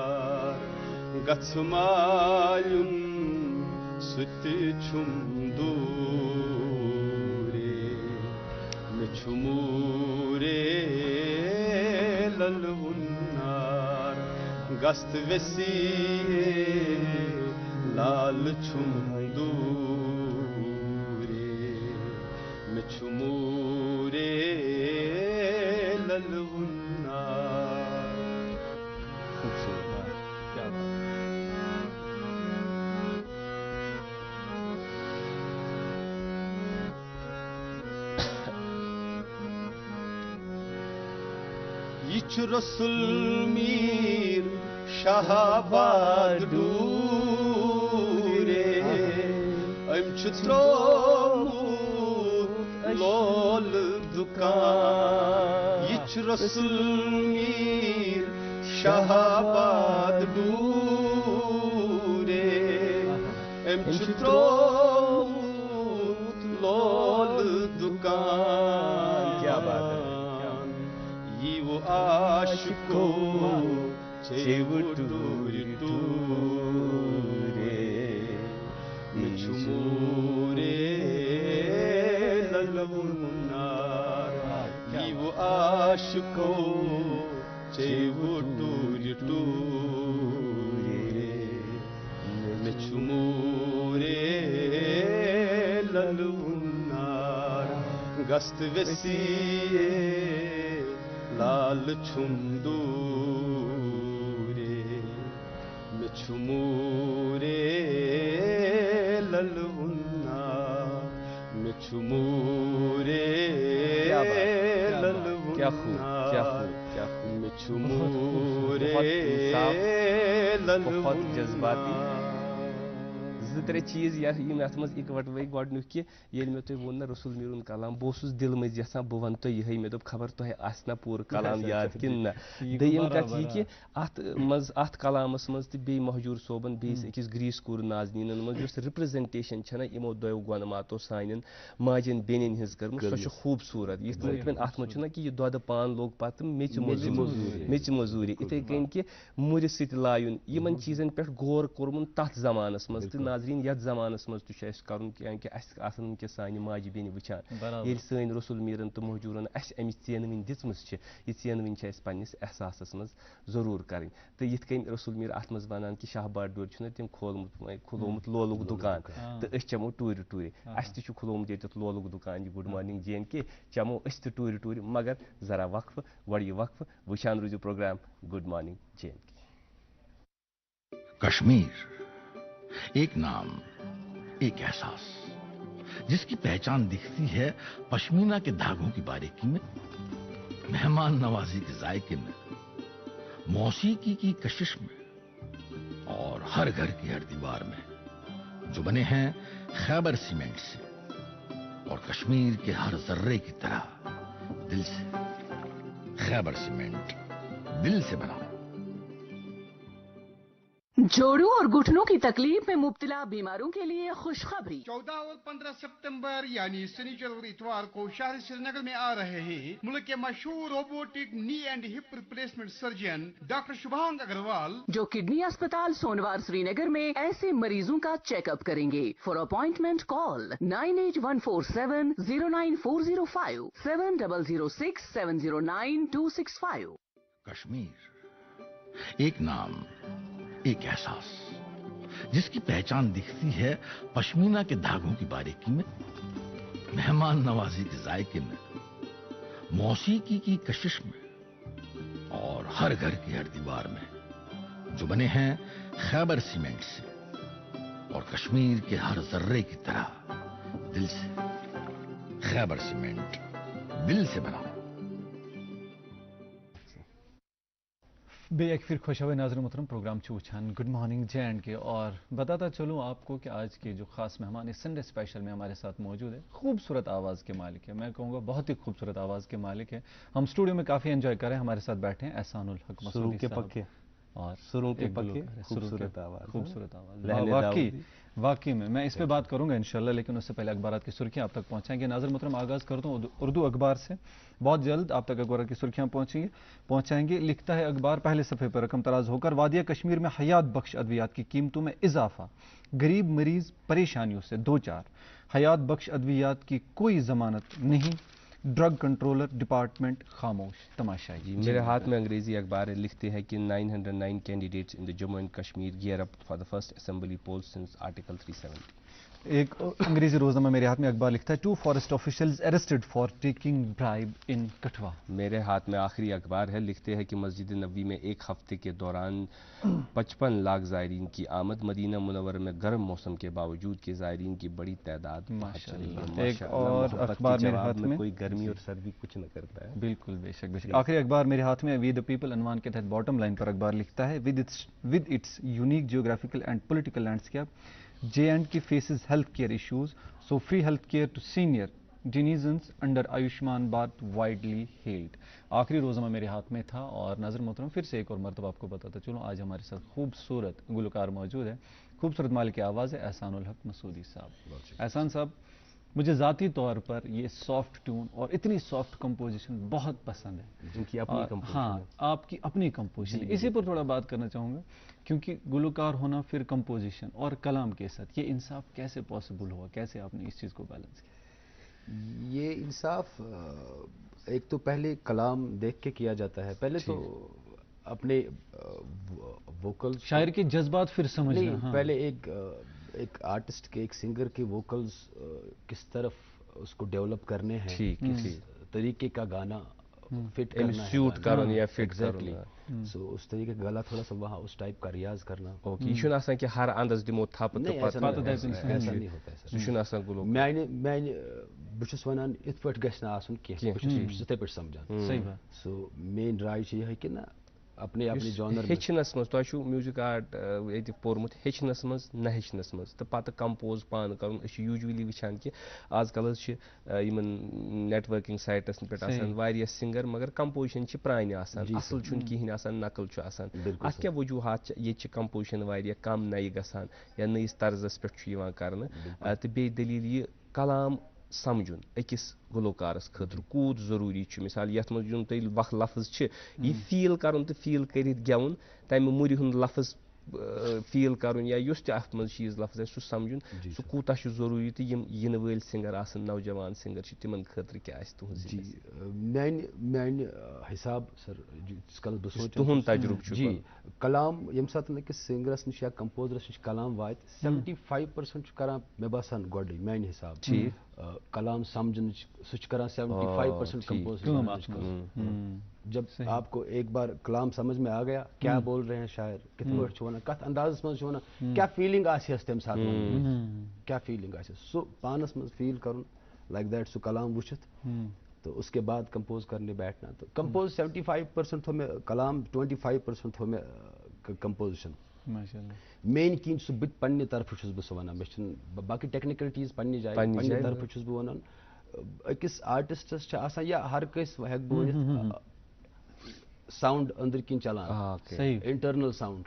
گژھ مالیُن سُہ تہِ چھُم دوٗرے مےٚ چھُ موٗرے للوُنا گست وسیع لال چھم دوٗرے مےٚ چھُ موٗرے للوُنا یہ چھُ رسول میر شاہ آباد ڈوٗرے أمۍ چھُ ترٛوومُت لولہٕ دُکان یہ چھُ رسول میر شاہ آباد ڈوٗرے ترومت لول دکان
کیا بات ہے
یہ وہ عاشقو چیو ٹوری ٹورے مچھمورے للونار یہ وہ عاشقو چیو ٹوری ٹورے مچھمورے للونار گست وسیع لال چھندورے مچھمورے للونار مچھمورے للونار
کیا خوب کیا خوب کیا خوب
مچھمورے
بہت جذباتی زٕ ترٛےٚ چیٖز یِم یَتھ منٛز اِکوَٹہٕ گۄڈنیُک کہِ ییٚلہِ مےٚ تۄہہِ ووٚن نا رسول میٖرُن کلام بہٕ اوسُس دِلہٕ مٔنٛزۍ یژھان بہٕ وَنہٕ تۄہہِ یِہے مےٚ دوٚپ خبر تۄہہِ آسہِ نا پوٗرٕ کلام یاد کِنہٕ نہ دوٚیِم کَتھ یہِ کہِ اَتھ کلامَس منٛز تہٕ بیٚیہِ مہجوٗر صٲبن بیٚیِس أکِس گریٖس کوٗر نازنیٖنن منٛز یۄس رِپرٛزنٹیشن چھےٚ نا یِمو دۄیو گۄنماتو سانٮ۪ن ماجٮ۪ن بیٚنٮ۪ن ہِنٛز کٔرمٕژ سۄ چھِ خوٗبصوٗرت یِتھ پٲٹھۍ اَتھ منٛز چھُنہ کہِ یہِ دۄدٕ پان لوٚگ پتہٕ میٚژِ موٚزوٗرِ یِتھٕے کٔنۍ کہِ مُرِ سۭتۍ لایُن یِمن چیٖزن پٮ۪ٹھ غور کوٚرمُت تتھ زمانس منٛز تہٕ ناظریٖن یتھ زمانس منٛز تہِ چھُ اَسہِ کرُن کیٛازِ اَسہِ آسن وٕنکیٚس سانہِ ماجہِ بیٚنہِ وٕچھان ییٚلہِ سٲنۍ رسول میٖرن تہٕ مہجوٗرن اَسہِ اَمِچ ژینوٕنۍ دِژمٕژ چھِ یہِ ژینوٕنۍ چھِ اَسہِ پننِس احساسس منٛز ضروٗر کرٕنۍ تہٕ یِتھ کٔنۍ رسول میٖر اتھ منٛز ونان کہِ شاہ باڈور چھُنہ تٔمۍ کھُلومُت لولُک دُکان تہٕ أسۍ چٮ۪مو ٹوٗرِ ٹوٗرِ اَسہِ تہِ چھُ کھُلومُت ییٚتٮ۪تھ لولُک دُکان یہِ گُڈ مارنِنٛگ جے اینڈ کے چٮ۪مو أسۍ تہِ ٹوٗرِ ٹوٗرِ مگر ذرا وقفہٕ گۄڈٕ یہِ وقفہٕ وٕچھان روٗزِو programme good morning J and K
Kashmir ایک نام ایک احساس جس کی پہچان دکھتی ہے پشمینہ کے دھاگوں کی باریکی میں مہمان نوازی کے ذائقے میں موسیقی کی کشش میں اور ہر گھر کی ہر دیوار میں جو بنے ہیں خیبر سیمنٹ سے اور کشمیر کے ہر ذرے کی طرح دل سے خیبر سیمنٹ دل سے بنا
جوڑوں اور گھٹنوں کی تکلیف میں مبتلا بیماروں کے لیے خوشخبری
14 اور 15 سپتمبر یعنی سنیچر اور اتوار کو شہر سری نگر میں آ رہے ہیں ملک کے مشہور robotic knee and hip replacement surgeon doctor Shubhang Agarwal جو
کڈنی اسپتال سونوار سری نگر میں ایسے مریضوں کا چیک اپ کریں گے. فار اپوائنٹمنٹ کال 9814709405 7006709265.
کشمیر ایک نام ایک احساس جس کی پہچان دکھتی ہے پشمینہ کے دھاگوں کی باریکی میں مہمان نوازی کے ذائقے میں موسیقی کی کشش میں اور ہر گھر کی ہر دیوار میں جو بنے ہیں خیبر سیمنٹ سے اور کشمیر کے ہر ذرے کی طرح دل سے خیبر سیمنٹ دل سے بنا.
بے ایک پھر خوشاوے ناظرین محترم پروگرام چوچھان good morning J and K اور بتاتا چلوں آپ کو کہ آج کے جو خاص مہمان اس سنڈے اسپیشل میں ہمارے ساتھ موجود ہے خوبصورت آواز کے مالک ہے میں کہوں گا بہت ہی خوبصورت آواز کے مالک ہے ہم اسٹوڈیو میں کافی انجوائے کر رہے ہیں ہمارے ساتھ بیٹھے ہیں احسان الحق مسعودی صاحب اور
سروں کے پکے خوبصورت
آواز واقعی میں اس پہ بات کروں گا انشاءاللہ لیکن اس سے پہلے اخبارات کی سرخیاں آپ تک پہنچائیں گے. ناظر محترم آغاز کرتا ہوں اردو اخبار سے بہت جلد آپ تک اخبارات کی سرخیاں پہنچائیں گے. لکھتا ہے اخبار پہلے صفحے پر رقم تراز ہو کر وادی کشمیر میں حیات بخش ادویات کی قیمتوں میں اضافہ غریب مریض پریشانیوں سے دو چار حیات بخش ادویات کی کوئی ضمانت نہیں ڈرگ کنٹرولر ڈپارٹمنٹ خاموش تماشائی.
میرے ہاتھ میں انگریزی اخبار ہے لکھتے ہیں کہ 909 candidates in the Jammu and Kashmir gear up for the first assembly poll since article 370.
ایک انگریزی روزنامہ میرے ہاتھ میں اخبار لکھتا ہے 2 forest officials arrested for taking bribe in Kathua.
میرے ہاتھ میں آخری اخبار ہے لکھتے ہیں کہ مسجد نبوی میں ایک ہفتے کے دوران 55 لاکھ زائرین کی آمد. مدینہ منورہ میں گرم موسم کے باوجود کہ زائرین کی بڑی تعداد.
ایک اور اخبار میرے ہاتھ میں
کوئی گرمی اور سردی کچھ نہ کرتا ہے.
بالکل بے شک. آخری اخبار میرے ہاتھ میں وی دا پیپل عنوان کے تحت باٹم لائن پر اخبار لکھتا ہے with its unique geographical and political landscape J and K faces health care issues so free health care to senior denizens under Ayushman Bharat widely hailed. आखिरी रोज़नामा मेरे हाथ में था और नाज़र मोहतरम फिर से एक और मरतबा आपको बताता चलूँ, आज हमारे साथ खूबसूरत गुलकार मौजूद है, खूबसूरत मालिक की आवाज़ है एहसानुल हक मसूदी साहब। एहसान साहब, मुझे ज़ाती तौर पर ये सॉफ्ट ट्यून और इतनी सॉफ्ट कंपोजिशन बहुत पसंद है,
जिनकी अपनी कंपोजिशन
हाँ
है।
आपकी अपनी कंपोजिशन, इसी पर थोड़ा बात करना चाहूँगा, क्योंकि गुलकार होना फिर कंपोजिशन और कलाम के साथ ये इंसाफ कैसे पॉसिबल हुआ, कैसे आपने इस चीज़ को बैलेंस किया?
ये इंसाफ एक तो पहले कलाम देख के किया जाता है, पहले तो अपने वोकल्स,
शायर के जज्बात फिर समझना।
नहीं,
हाँ।
पहले एक आर्टिस्ट के, एक सिंगर के वोकल्स किस तरफ उसको डेवलप करने हैं,
ठीक
किस तरीके का गाना फिट
एम
करना है,
सूट
गाना।
करन या फिट
एग्जैक्टली।
करन।
सो उस तरीके का गला थोड़ा सा वहाँ उस टाइप का रियाज करना।
ओके, ये छुन आसान कि हर अंदाज दिमो थप
नहीं,
तो
ऐसा
पता
नहीं होता है सर।
छुन आसान गुलो
मैं बस छुस वनान इत पट गछ ना आसन कहीं, बस इतने पट समझान।
सही बात।
सो मेन राय ये है कि ना अपने अपने जॉनर में
हेचनस मज तो म्यूजिक आर्ट ये पोर्मुत हेचनस मज न हेचनस मज तो पत कंपोज पान कर यूजुअली वुचान कि आजकल नेटवर्किंग साइटस पे सिंगर मगर कंपोजिशन प्रान असल कहें नकल अत क्या वजूहत ये कंपोजिशन कम नई गसान या नईस तर्जस पे कर तो बे दलील ये कलाम समझुन अकिस गुलकारस खतर कूद जरूरी मिसाल यथ मज युन तुम वख लफ्ज यह फील कर तो फील कर गेवन तमि मुरि हुंद लफ्ज फील कर या युस ते अथ मज चीज लफ्ज सह समझुन सह कूता जरूरी तो इन वल सिंगर आसन नौजवान सिंगर तिमन खतर क्या तुहद
मान हिसाब सर कल बह सोच
तुहद तजुर्ब
जी कलाम यम सात अकिस सिंगरस निश या कंपोजरस निश कलाम वात 75% करान मे बासान गोड मान हिसाब ठीक कलाम समझन सह करान 75% कंपोज। जब आपको एक बार कलाम समझ में आ गया क्या बोल रहे हैं शायर, कितने वन कत अंदाज मज वन क्या फीलिंग आस तम साथ क्या फीलिंग आस सो पानस मज फील कर लाइक दैट सो कलाम वुचित तो उसके बाद कंपोज करने बैठना। तो कंपोज 75% हो में कलाम, 25% हो में कंपोजिशन। मेन कीन सह बह पन्ने तरफ छुस बह वन मे बाकी टेक्निकलिटीज पन्ने जाए पन्ने तरफ छुस बह वन अकिस आर्टिस्टस आसान या हर कस हेक बह साउंड अंदर किन चलान इंटरनल साउंड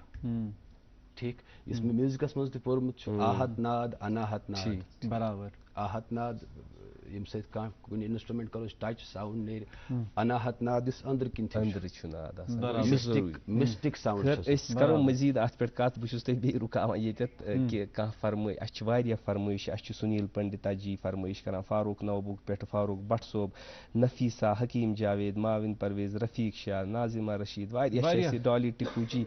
ठीक इसमें म्यूजिकस मज पोर्मुत आहत नाद अनाहत नाद
बराबर
आहत नाद यम सत कुन इंस्ट्रूमेंट करो टच साउंड नेर अनाहत नाद अंदर किन मिस्टिक साउंड
करो मजीद अत पे कत बहुत बे रुकावान ये कि कह फरमाइश अ फरमाइश सुनील पंडिता जी फरमाइश करान फारूक नवबुक पे फारूक भट्ट सोब नफीसा हकीम जावेद माविन परवेज रफीक शाह नाजिमा रशीद डॉली टिपू जी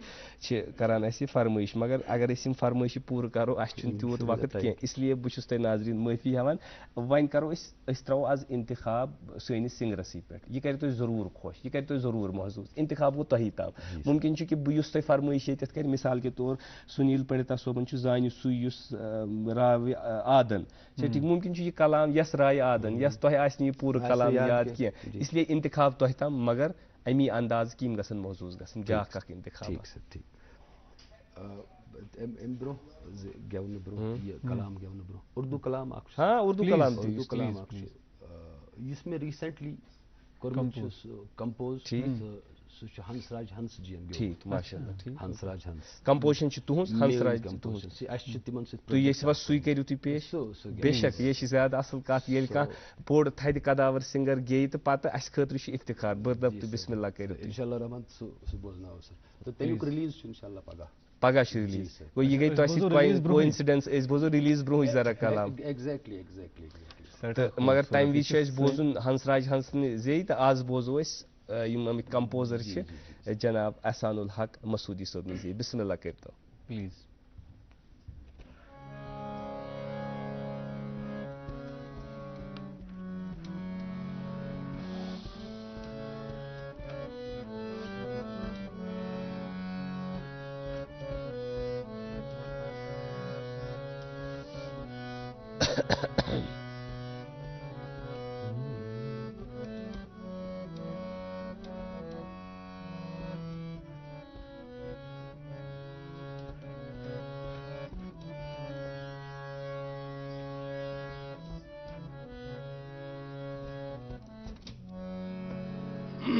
करान फरमाइश मगर अगर फरमाइश पूर करो तूत वक्त कह इसलिए बहुत नाजरीन माफी हेवान वन करो त्रो आज इंतखाब सैनिस सिंगरसी पे यह कर तुम जरूर खुश यह कर तुम जरूर महसूस इंतखाब गो तही ताम मुमकिन कि बुस तुम फरमाइश ये कर मिसाल के तौर सुनील पंडिता सोबन जान सुस राव आदन ठीक मुमकिन यह कलाम यस राय आदन यस तुह यह पूर कलाम याद कह इसलिए इंतखाब तुह ताम मगर अमी अंदाज किम गसन महसूस गसन ब्याख इंतखाब
ब्रो गेवन ब्रो ये कलाम गेवन ब्रो उर्दू कलाम
हाँ उर्दू कलाम
इसमें रिसेंटली कंपोज हंसराज हंस जी
ठीक माशाअल्लाह ठीक
हंसराज हंस
कंपोजिशन तुहस हंसराज
तुहस तिमन
तुम सु करू तुम पेश बेशक ये ज्यादा असल कत ये बोड़ थद कदावर सिंगर गे तो पत अस खतर इफ्तिखार बर्दब तो बिस्मिल्लाह कर
इंशाल्लाह रहमान सु बोलना सर तो तेलुक रिलीज इंशाल्लाह
पगह रिलीज गो ये गई कोइंसिडेंस बोजो रिलीज ब्रो जरा कलाम
एग्जैक्टली
मगर तम वज बोजुन हंसराज हंस जे तो आज बोजो अमिक कंपोजर जनाब एहसानुल हक मसूदी सोब जे बिस्मिल्लाह करतो
प्लीज।
ہر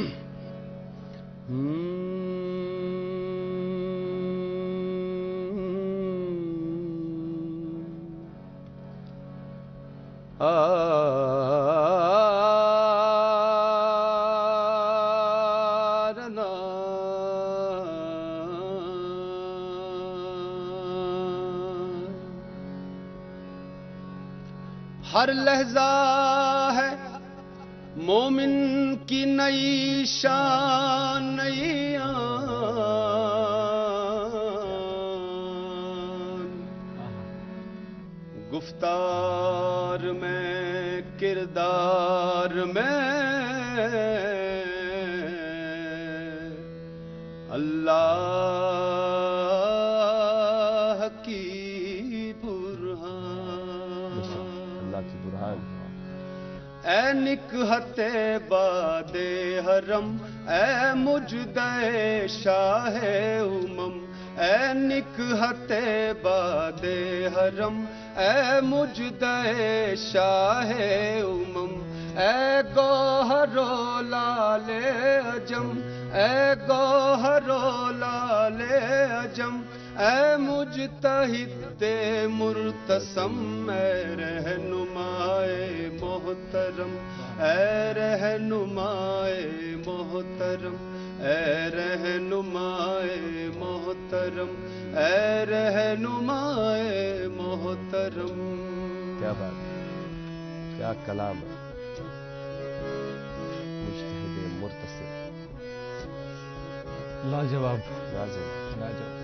لہجہ ہے مومن کی نئی شان نئی آن، گفتار میں کردار میں اللہ کی اے نکہت باد حرم اے مجدے شاہ امم، اے نکہت باد حرم اے مجدے شاہ امم، اے گوہر و لال عجم اے گوہر و لال عجم، اے مجتہد مرتسم اے رہنمائے محترم، اے رہنمائے محترم، اے رہنمائے محترم، اے رہنمائے محترم۔
کیا بات ہے، کیا کلام ہے، مجتہد مرتسم،
لاجواب
لازم۔
لاجواب۔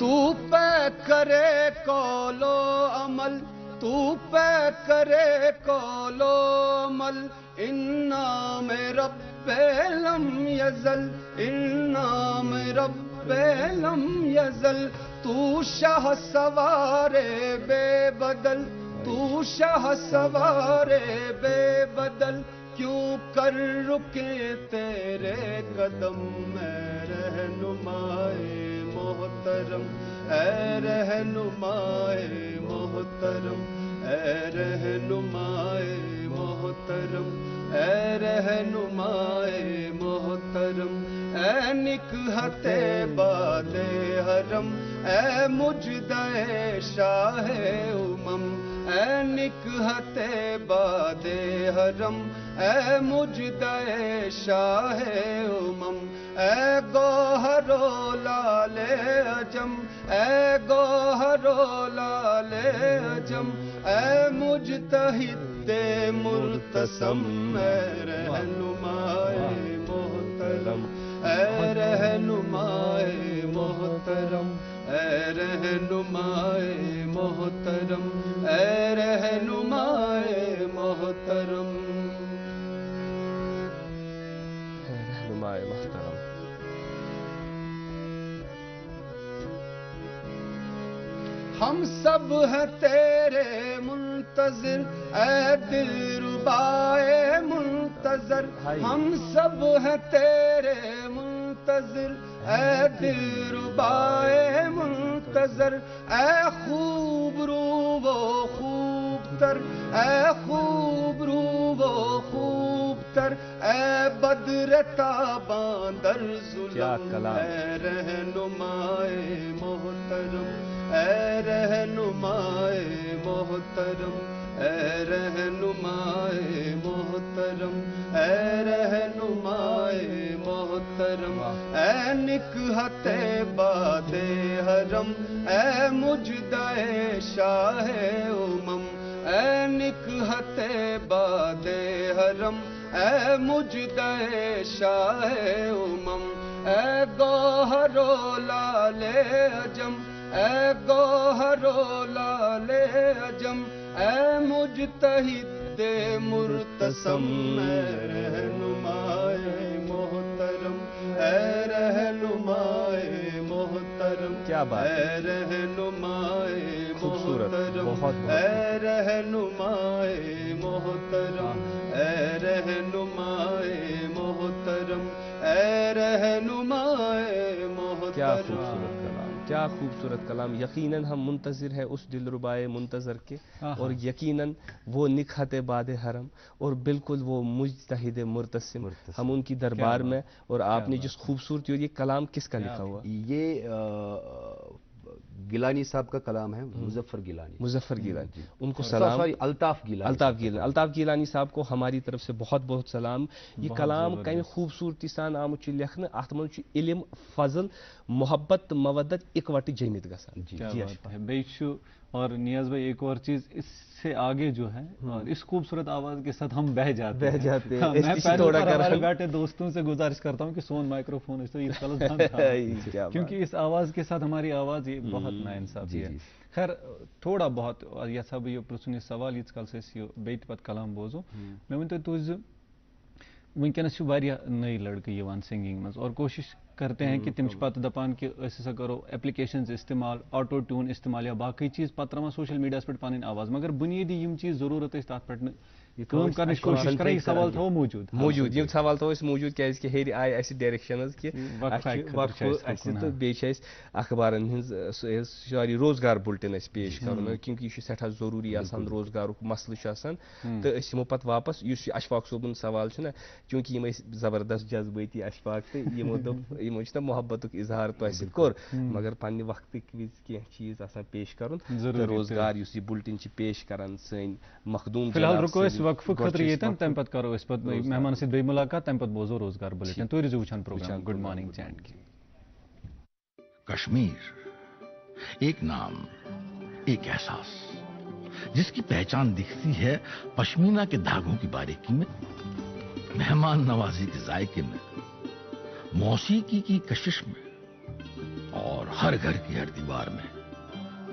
تو پہ کرے قول و عمل، تو پہ کرے قول و عمل، انعام رب لم یزل، انعام رب لم یزل، تو شاہ سوار بے بدل، تو شاہ سوار بے بدل، کیوں کر رکے تیرے قدم اے رہنمائے محترم، اے رہنمائے محترم، اے رہنمائے محترم، اے رہنمائے محترم، اے نکہت باد حرم اے مجدے شاہ امم، اے نکہت باد حرم اے مجدے شاہ امم، اے گوہر و لال عجم اے گوہر و لال عجم، اے مجتہد مرتسم اے رہنمائے محترم، اے رہنمائے محترم، اے رہنمائے محترم، اے رہنمائے محترم،
رہنمائے محترم۔
ہم سب ہیں تیرے منتظر اے دلربائے منتظر، ہم سب ہیں تیرے منتظر اے دلربائے منتظر، اے خوب رو و خوب تر، اے خوب رو و خوب تر، اے بدر تاباں در ظلم، اے رہنمائے محترم، اے رہنمائے محترم، اے رہنمائے محترم، اے رہنمائے محترم، اے نکہت باد حرم اے مجدے شاہ امم، اے نکہت باد حرم اے مجدے شاہ امم، اے گوہر و لال عجم اے گوہر و لال عجم، اے مجتہد مرتسم اے رہنمائے محترم، اے رہنمائے محترم،
کیا بات ہے،
اے رہنمائے
خوبصورت،
محترم،
بہت
اے رہنمائے محترم، اے رہنمائے محترم، اے رہنمائے محترم،
کیا خوبصورت کلام، क्या खूबसूरत कलाम, यकीनन हम मुंतज़िर है उस दिलरुबाए मुंतज़र के, और यकीनन वो निखात बाद हरम, और बिल्कुल वो मुजतहिद मुर्तसिम, हम उनकी दरबार में। और आपने जिस खूबसूरती, और ये कलाम किसका लिखा हुआ?
ये गिलानी साहब का कलाम है, मुजफ्फर गिलानी।
मुजफ्फर गिलानी, उनको सलाम।
सॉरी, अल्ताफ गिलानी।
अल्ताफ गिलानी साहब को हमारी तरफ से बहुत बहुत सलाम। ये कलाम कम खूबसूरती सान आमुत लिखने, अत मज इल्म, फजल, मोहब्बत, मवदत इकवट जमित गसान।
और नियाज भाई एक और चीज, इससे आगे जो है, और इस खूबसूरत आवाज के साथ हम बह जाते हैं। मैं पहले बैठे दोस्तों से गुजारिश करता हूँ कि सोन माइक्रोफोन क्योंकि इस आवाज के साथ हमारी आवाज ये बहुत नाइंसाफी है। खैर थोड़ा बहुत या सब ये प्रश्न सवाल यीच कल से बेट पत कलाम बोजो मैं वन तुझ वनकस नई लड़के यवान सिंगिंग मज, और कोशिश करते हैं कि तिम पत दपान कि ऐसा करो एप्लीकेशंस इस्तेमाल, ऑटो ट्यून इस्तेमाल या बाकी चीज पत रवान सोशल मीडिया पे पानी आवाज, मगर बुनियादी यम चीज जरूरत है तथ पे काम करने की कोशिश करें। ये सवाल थो मौजूद
ये सवाल थो मौजूद क्या हेर आय ऐसे डायरेक्शंस कि तो बेच अखबारन सारी रोजगार बुलेटिन पेश कर, क्योंकि यह सठा जरूरी रोजगार मसल तो यमो पत वापस अशफाक सोबन सवाल ना, क्योंकि यम जबरदस्त जज्बाती अशफाक तो यमो मोहब्बत इजहार तो कोर, मगर पन्ने वक्त कह चीज पेश कर रोजगार यह बुलेटिन पेश करान सन मखदूम।
फिलहाल रुको वक्फ खतर ये तम पत करो इस पत मेहमान से बे मुलाकात, तम पत बोजो रोजगार बुलेटिन। तो रिजु वुचान programme good morning J and K.
Kashmir एक नाम, एक एहसास, जिसकी पहचान दिखती है पश्मीना के धागों की बारीकी में, मेहमान नवाजी के जायके में, मौसीकी की कशिश में, और हर घर की हर दीवार में,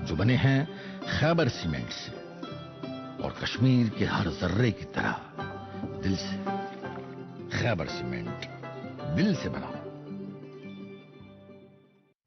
जो बने हैं खैबर सीमेंट से, और कश्मीर के हर जर्रे की तरह दिल से। खैबर सीमेंट, दिल से बना।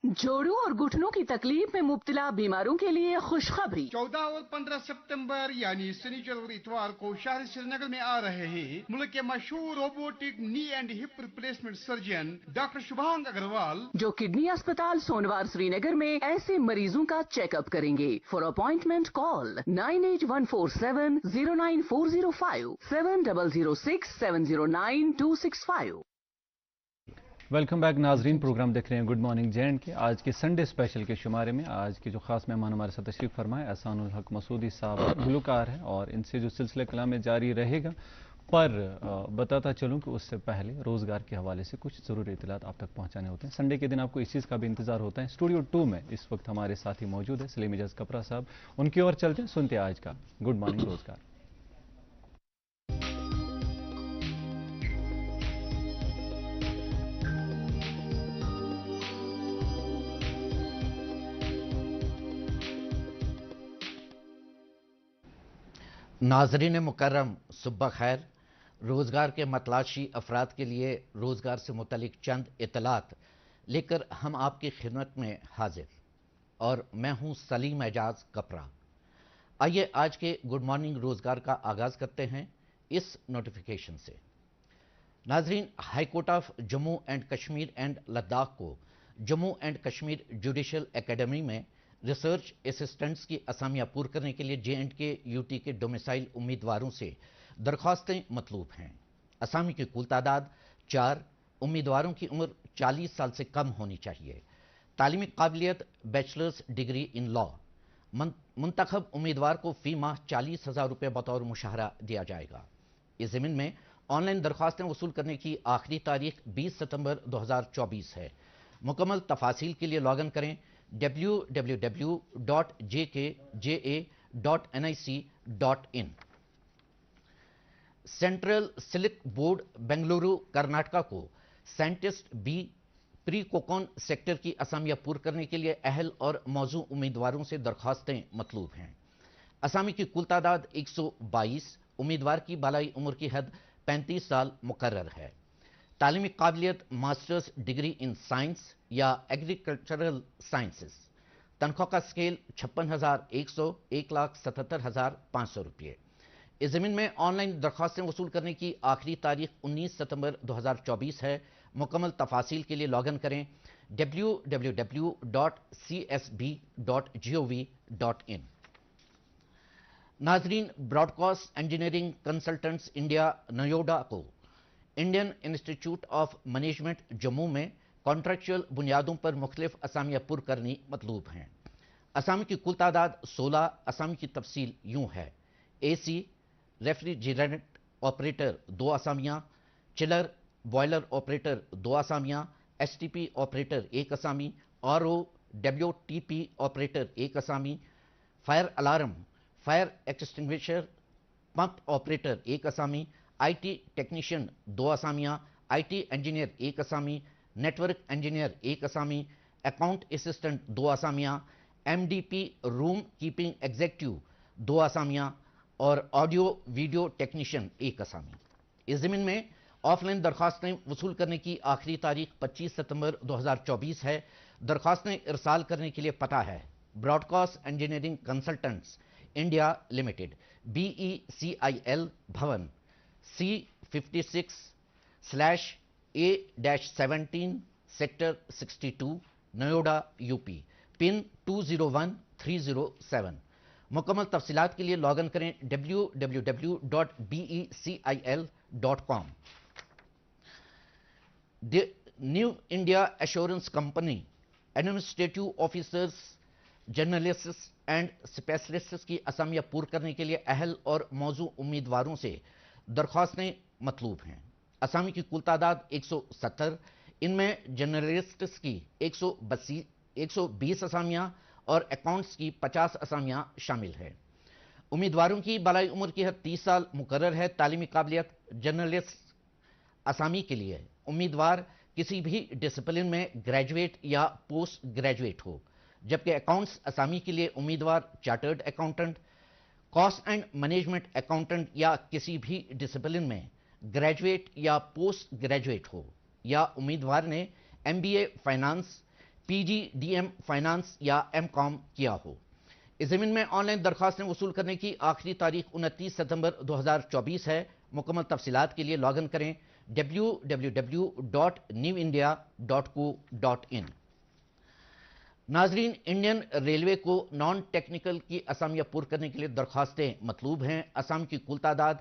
जोड़ों और घुटनों की तकलीफ में मुब्तला बीमारों के लिए खुशखबरी।
14 और 15 सितंबर यानी शनिचर और इतवार को शहर श्रीनगर में आ रहे हैं मुल्क के मशहूर robotic knee and hip replacement surgeon doctor Shubhang Agrawal, जो किडनी अस्पताल सोनवार श्रीनगर में ऐसे मरीजों का चेकअप करेंगे। For appointment call 9814709405 7006709265।
Welcome back नाजरीन, प्रोग्राम देख रहे हैं गुड मॉर्निंग जे&के। आज के संडे स्पेशल के शुमारे में आज के जो खास मेहमान हमारे साथ तशरीफ फरमाए एहसानुल हक मसूदी साहब गुलकार हैं, और इनसे जो सिलसिला कलाम में जारी रहेगा। पर बताता चलूं कि उससे पहले रोज़गार के हवाले से कुछ ज़रूरी इत्तलात आप तक पहुंचाने होते हैं। संडे के दिन आपको इस चीज़ का भी इंतजार होता है। स्टूडियो 2 में इस वक्त हमारे साथ ही मौजूद है सलीम इजाज कपरा साहब, उनकी ओर चलते हैं, सुनते हैं आज का गुड मॉर्निंग रोज़गार।
नाजरीन मुकर्रम, सुबह खैर। रोज़गार के मतलाशी अफराद के लिए रोज़गार से मुतलिक चंद इतलात लेकर हम आपकी खिदमत में हाजिर, और मैं हूं सलीम एजाज कपरा। आइए आज के गुड मॉर्निंग रोज़गार का आगाज़ करते हैं इस नोटिफिकेशन से। नाजरीन, high court of Jammu and Kashmir and Ladakh को Jammu and Kashmir judicial academy में रिसर्च असिस्टेंट्स की असामियां पूर्ण करने के लिए जे&के यूटी के डोमिसाइल उम्मीदवारों से दरख्वास्तें मतलूब हैं। असामी की कुल तादाद 4, उम्मीदवारों की उम्र 40 साल से कम होनी चाहिए। तालीमी काबिलियत बैचलर्स डिग्री इन लॉ। मुंतखब उम्मीदवार को फी माह 40,000 रुपये बतौर मुशाहरा दिया जाएगा। इस ज़मीन में ऑनलाइन दरख्वास्तें वसूल करने की आखिरी तारीख 20 सितंबर 2024 है। मुकम्मल तफासिल के लिए लॉगिन करें www.jkja.nic.in। Central silk board Bengaluru Karnataka को साइंटिस्ट बी प्री कोकॉन सेक्टर की असामियां पूर्ण करने के लिए अहल और मौजू उम्मीदवारों से दरख्वास्तें मतलूब हैं। असामी की कुल तादाद 122, उम्मीदवार की बालाई उम्र की हद 35 साल मुकर्रर है। तालीमी काबिलियत मास्टर्स डिग्री इन साइंस या एग्रीकल्चरल साइंसेस। तनख्वाह का स्केल 56,100 1,77,500 रुपये। इस ज़मीन में ऑनलाइन दरख्वास्तें वसूल करने की आखिरी तारीख 19 सितंबर 2024 है। मुकम्मल तफासिल के लिए लॉगिन करें www.csb.gov.in। नाजरीन, ब्रॉडकास्ट इंजीनियरिंग कंसल्टेंट्स इंडिया नयोडा को Indian institute of management Jammu में कॉन्ट्रैक्चुअल बुनियादों पर मुख्तलिफ असामियाँ पुर करनी मतलूब हैं। असामी की कुल तादाद 16। असामी की तफसील यूँ है: AC रेफ्रिजरेंट ऑपरेटर 2 असामियाँ, चिलर बॉयलर ऑपरेटर 2 असामियाँ, STP ऑपरेटर 1 असामी, RO WTP ऑपरेटर 1 असामी, fire alarm fire extinguisher pump operator 1 असामी, IT टेक्नीशियन 2 असामियाँ, IT इंजीनियर 1 असामी, नेटवर्क इंजीनियर 1 असामी, अकाउंट असिस्टेंट 2 असामियाँ, MDP रूम कीपिंग एग्जीक्यूटिव 2 असामियाँ और ऑडियो वीडियो टेक्नीशियन 1 असामी। इस ज़मीन में ऑफलाइन दरख्वास्तें वसूल करने की आखिरी तारीख 25 सितंबर 2024 है। दरख्वास्तें इरसाल करने के लिए पता है broadcast engineering consultants India limited, BECIL भवन, C56/A-17 सेक्टर 62 नयोडा UP, पिन 201307। मुकम्मल तफसीलात के लिए लॉगिन करें www.becil.com। New India assurance company administrative officers, journalists and specialists की असामियाँ पूर करने के लिए अहल और मौजू उम्मीदवारों से दरख्वास्तें मतलूब हैं। असामी की कुल तादाद 170, इनमें जर्नलिस्ट्स की 120 असामियाँ और अकाउंट्स की 50 असामियाँ शामिल हैं। उम्मीदवारों की बालाई उम्र की हद 30 साल मुकर्रर है। तालीमी काबिलियत: जर्नलिस्ट असामी के लिए उम्मीदवार किसी भी डिसिप्लिन में ग्रेजुएट या पोस्ट ग्रेजुएट हो, जबकि अकाउंट्स असामी के लिए उम्मीदवार chartered accountant, cost and management accountant या किसी भी डिसिप्लिन में ग्रेजुएट या पोस्ट ग्रेजुएट हो, या उम्मीदवार ने MBA फाइनेंस, PGDM फाइनेंस या MCOM किया हो। इस ज़मीन में ऑनलाइन दरख्वास्तें वसूल करने की आखिरी तारीख 29 सितंबर 2024 है। मुकम्मल तफसीलात के लिए लॉगिन करें www.newindia.co.in। नाजरीन, इंडियन रेलवे को नॉन टेक्निकल की असामियाँ पुर करने के लिए दरख्वास्तें मतलूब हैं। असम की कुल तादाद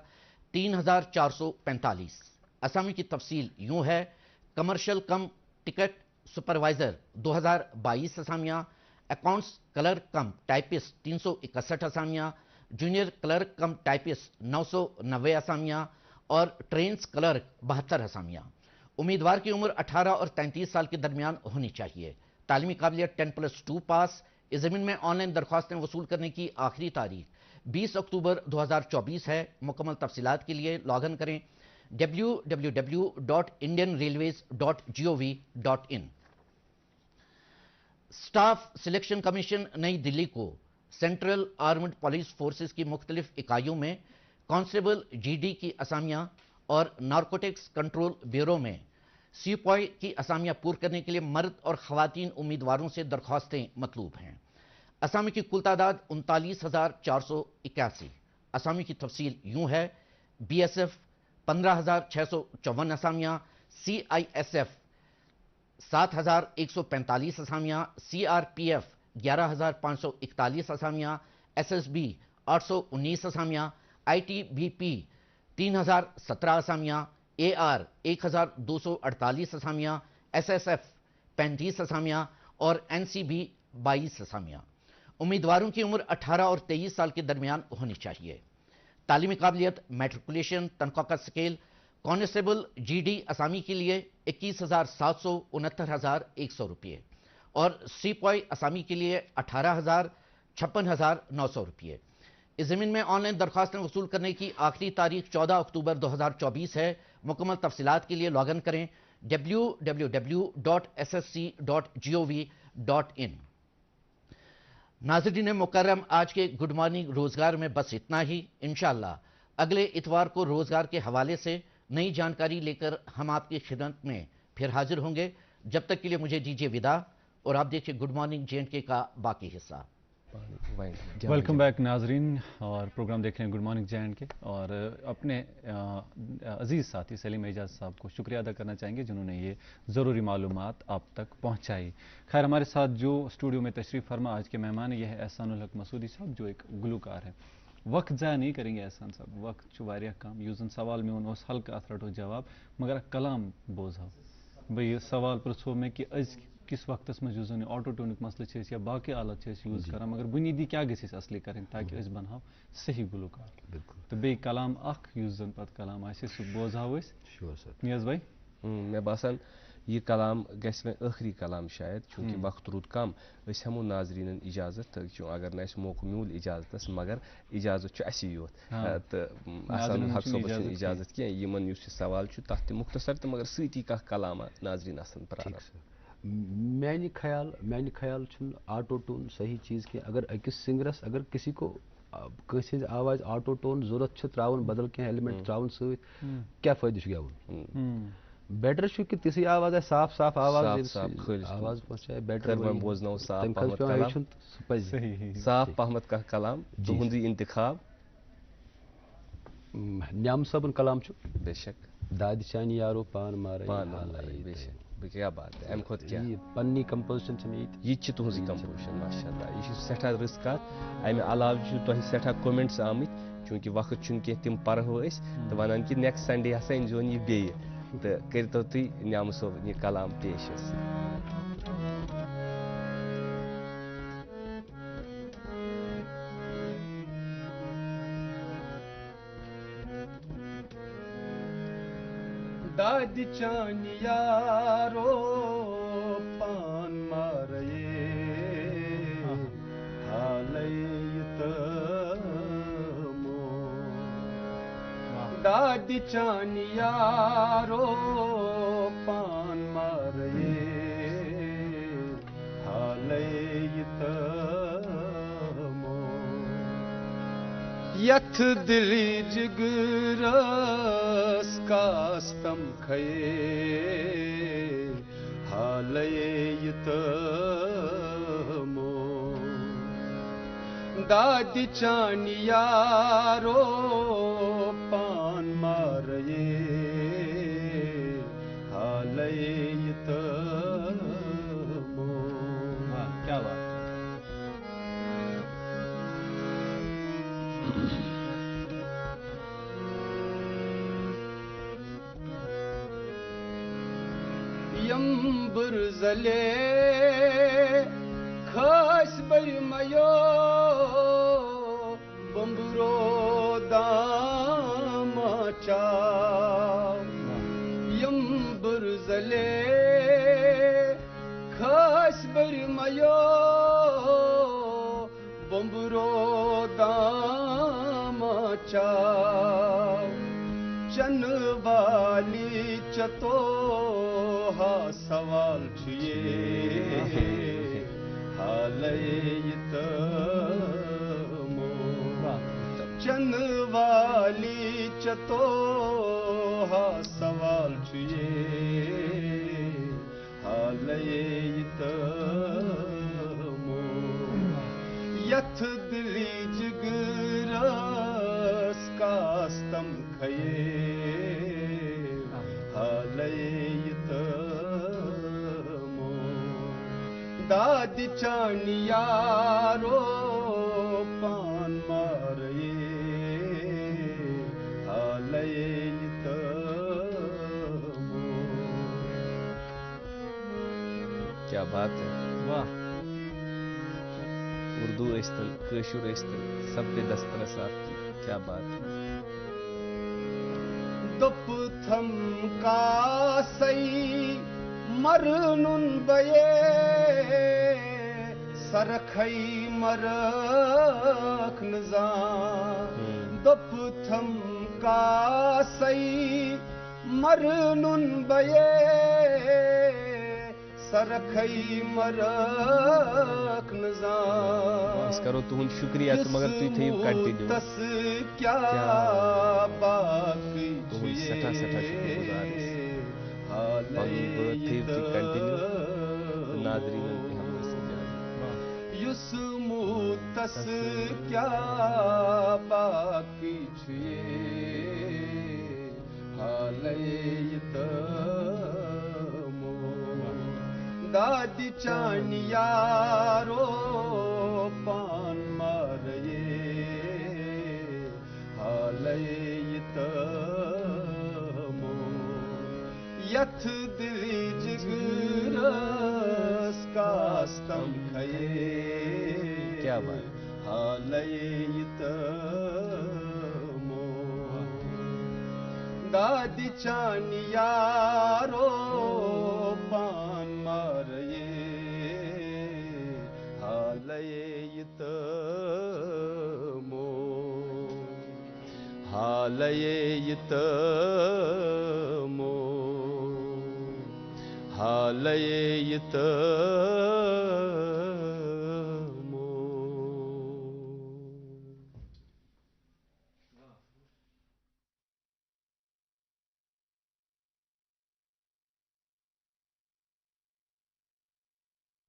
3445। असम की तफसील यूँ है: कमर्शियल कम टिकट सुपरवाइज़र 2022 असामियाँ, अकाउंट्स क्लर्क कम टाइपिस्ट 361 असामियाँ, जूनियर क्लर्क कम टाइपिस्ट 990 असामियाँ और ट्रेन्स क्लर्क 72 असामियाँ। उम्मीदवार की उम्र 18 और 33 साल के दरमियान होनी चाहिए। तालीमी काबिलियत 10+2 पास। इस ज़मीन में ऑनलाइन दरख्वास्तें वसूल करने की आखिरी तारीख 20 अक्टूबर 2024 है। मुकम्मल तफसीलात के लिए लॉगिन करें www.indianrailways.gov.in। स्टाफ सिलेक्शन कमीशन नई दिल्ली को सेंट्रल आर्मड पुलिस फोर्सेस की मुख्तलिफ इकाइयों में कांस्टेबल GD की असामियाँ और नारकोटिक्स कंट्रोल ब्यूरो में सिपाही की असामियाँ पूर करने के लिए मर्द और ख़वातीन उम्मीदवारों से दरख्वास्तें मतलूब हैं। असामी की कुल तादाद 39,481। असामी की तफसील यूँ है: BSF 15,654 असामियाँ, CISF 7,145 असामियाँ, CRPF 11,541 असामियाँ, SSB 819 असामियाँ, ITBP 3,017 असामियाँ, AR 1,248 असामियाँ, SSF 35 असामियाँ और NCB 22 असामियाँ। उम्मीदवारों की उम्र 18 और 23 साल के दरमियान होनी चाहिए। तालीमी काबिलियत: मैट्रिकुलेशन, तनख्वाह का स्केल: कांस्टेबल GD असामी के लिए 21,700 69,100 रुपये और सिपाही असामी के लिए 18,000 56,900 रुपये। इस ज़मीन में ऑनलाइन दरख्वास्तें वसूल करने की आखिरी तारीख 14 अक्टूबर 2024 है। मुकम्मल तफसीलात के लिए लॉगिन करें www.ssc.gov.in। नाज़रीन मुकर्रम, आज के गुड मॉर्निंग रोज़गार में बस इतना ही। इंशाअल्लाह अगले इतवार को रोज़गार के हवाले से नई जानकारी लेकर हम आपकी खिदमत में फिर हाजिर होंगे। जब तक के लिए मुझे दीजिए विदा और आप देखिए गुड मॉर्निंग J&K का बाकी हिस्सा।
वेलकम बैक नाजरीन, और प्रोग्राम देख रहे हैं गुड मॉर्निंग जैन के, और अपने अजीज़ साथी सलीम एजाज साहब को शुक्रिया अदा करना चाहेंगे जिन्होंने ये ज़रूरी मालूमात आप तक पहुंचाई। खैर, हमारे साथ जो स्टूडियो में तशरीफ़ फरमा आज के मेहमान है, यह है एहसानुल हक मसूदी साहब, जो एक गुलकार है। वक्त ज़ाया नहीं करेंगे एहसान साहब, वक्त वारिया कम यूजन सवाल में उन हल्का अथ रटो जवाब, मगर कलाम बोझो भाई सवाल पृछो में कि किस वक्त में यूज ऑटो ट्यून मसले या बाकी आलत यूज कर, मगर बुनियादी क्या गस असली करें ताकि बनहाव सही गुलकार तो बे कलाम यूज जन पत कलाम आ बोझाव नियाज भाई।
मे बासान ये कलाम गस में आखिरी कलाम शायद, चूँकि वक्त रूद कम, हमो नाजरीन इजाजत अगर न मौक म्यूल इजाजत मगर इजाजत योत तो आसान हक सोबस इजाजत क्या यमन सवाल तथ मुख्तसर तो मगर सती कह कलाम नाजरीन प्रान।
मैंने ख्याल ऑटो टोन सही चीज़ के, अगर अकिस सिंगरस अगर किसी को कस आवाज़ ऑटो टोन जरूरत त्रावन बदल क्या एलिमेंट त्रावन सत क्या फायदे गेवन, बेटर कि तिस आवाज़ है साफ साफ आवाज़ आवाज़ पहुँचाए बेटर
बोजनो साफ पहमत कह कलाम तुहद इंतखाब
न्याम सबन कलाम
बेशक
दाद चानी यारो पान मारे
बेशक क्या बात है अम खुद क्या
पन्नी कंपोजिशन ये
तुहज कंपोजिशन माशाल्लाह यह सठा रस कत अमे अलाव तुह सठा कमेंट्स आमत चूँकि वक्त कह तम पढ़ो तो वन कि नेक्स्ट संडे हसा अनजोन यह बे तो करतो तुम न्याम सोब यह कलाम पेश।
दाद चान यारो पान मारे हालत मो दाद चान यारो पान मारे हालत मो यथ दिली जिगरस कास्तम खये हालत मो दादी चान यारो पान मारे हालत मो।
क्या बात
यंबर जले खास बरमयो बम्बरो दामाचा यंबर जले खास बरमयो बम्बरो दामाचा चन वाली चतो हा सवाल छुए हालत मो चन वाली चतो हा सवाल छुए हालत मो यथ दिली जिगरस कास्तम खये हालत मो दाद चान यारो पान मारे हालत मो।
क्या बात है,
वाह।
उर्दू इस्तन कशुर इस्तन सब पे दस्तरस आपकी, क्या बात है।
दुप थम का सई मरनुन बये सरखई मरख नजान दुप थम का सई मरनुन बये सरखई मरख नजान
करो तुहद शुक्रिया तो मगर तुम थे कंटिन्यू
तस क्या बाकी
सठा सठा शुक्रगुजार कंटिन्यू नाजरीन
जुस्मुतस क्या बाकी छुए हालयत मो दादी चानियारो पान मारये हालयत मो यथ दिली जिगरस कास्तम खये
क्या बात
हालयत मो दादी चानियारो पान मारये हालयत मो हालयत मो हालयत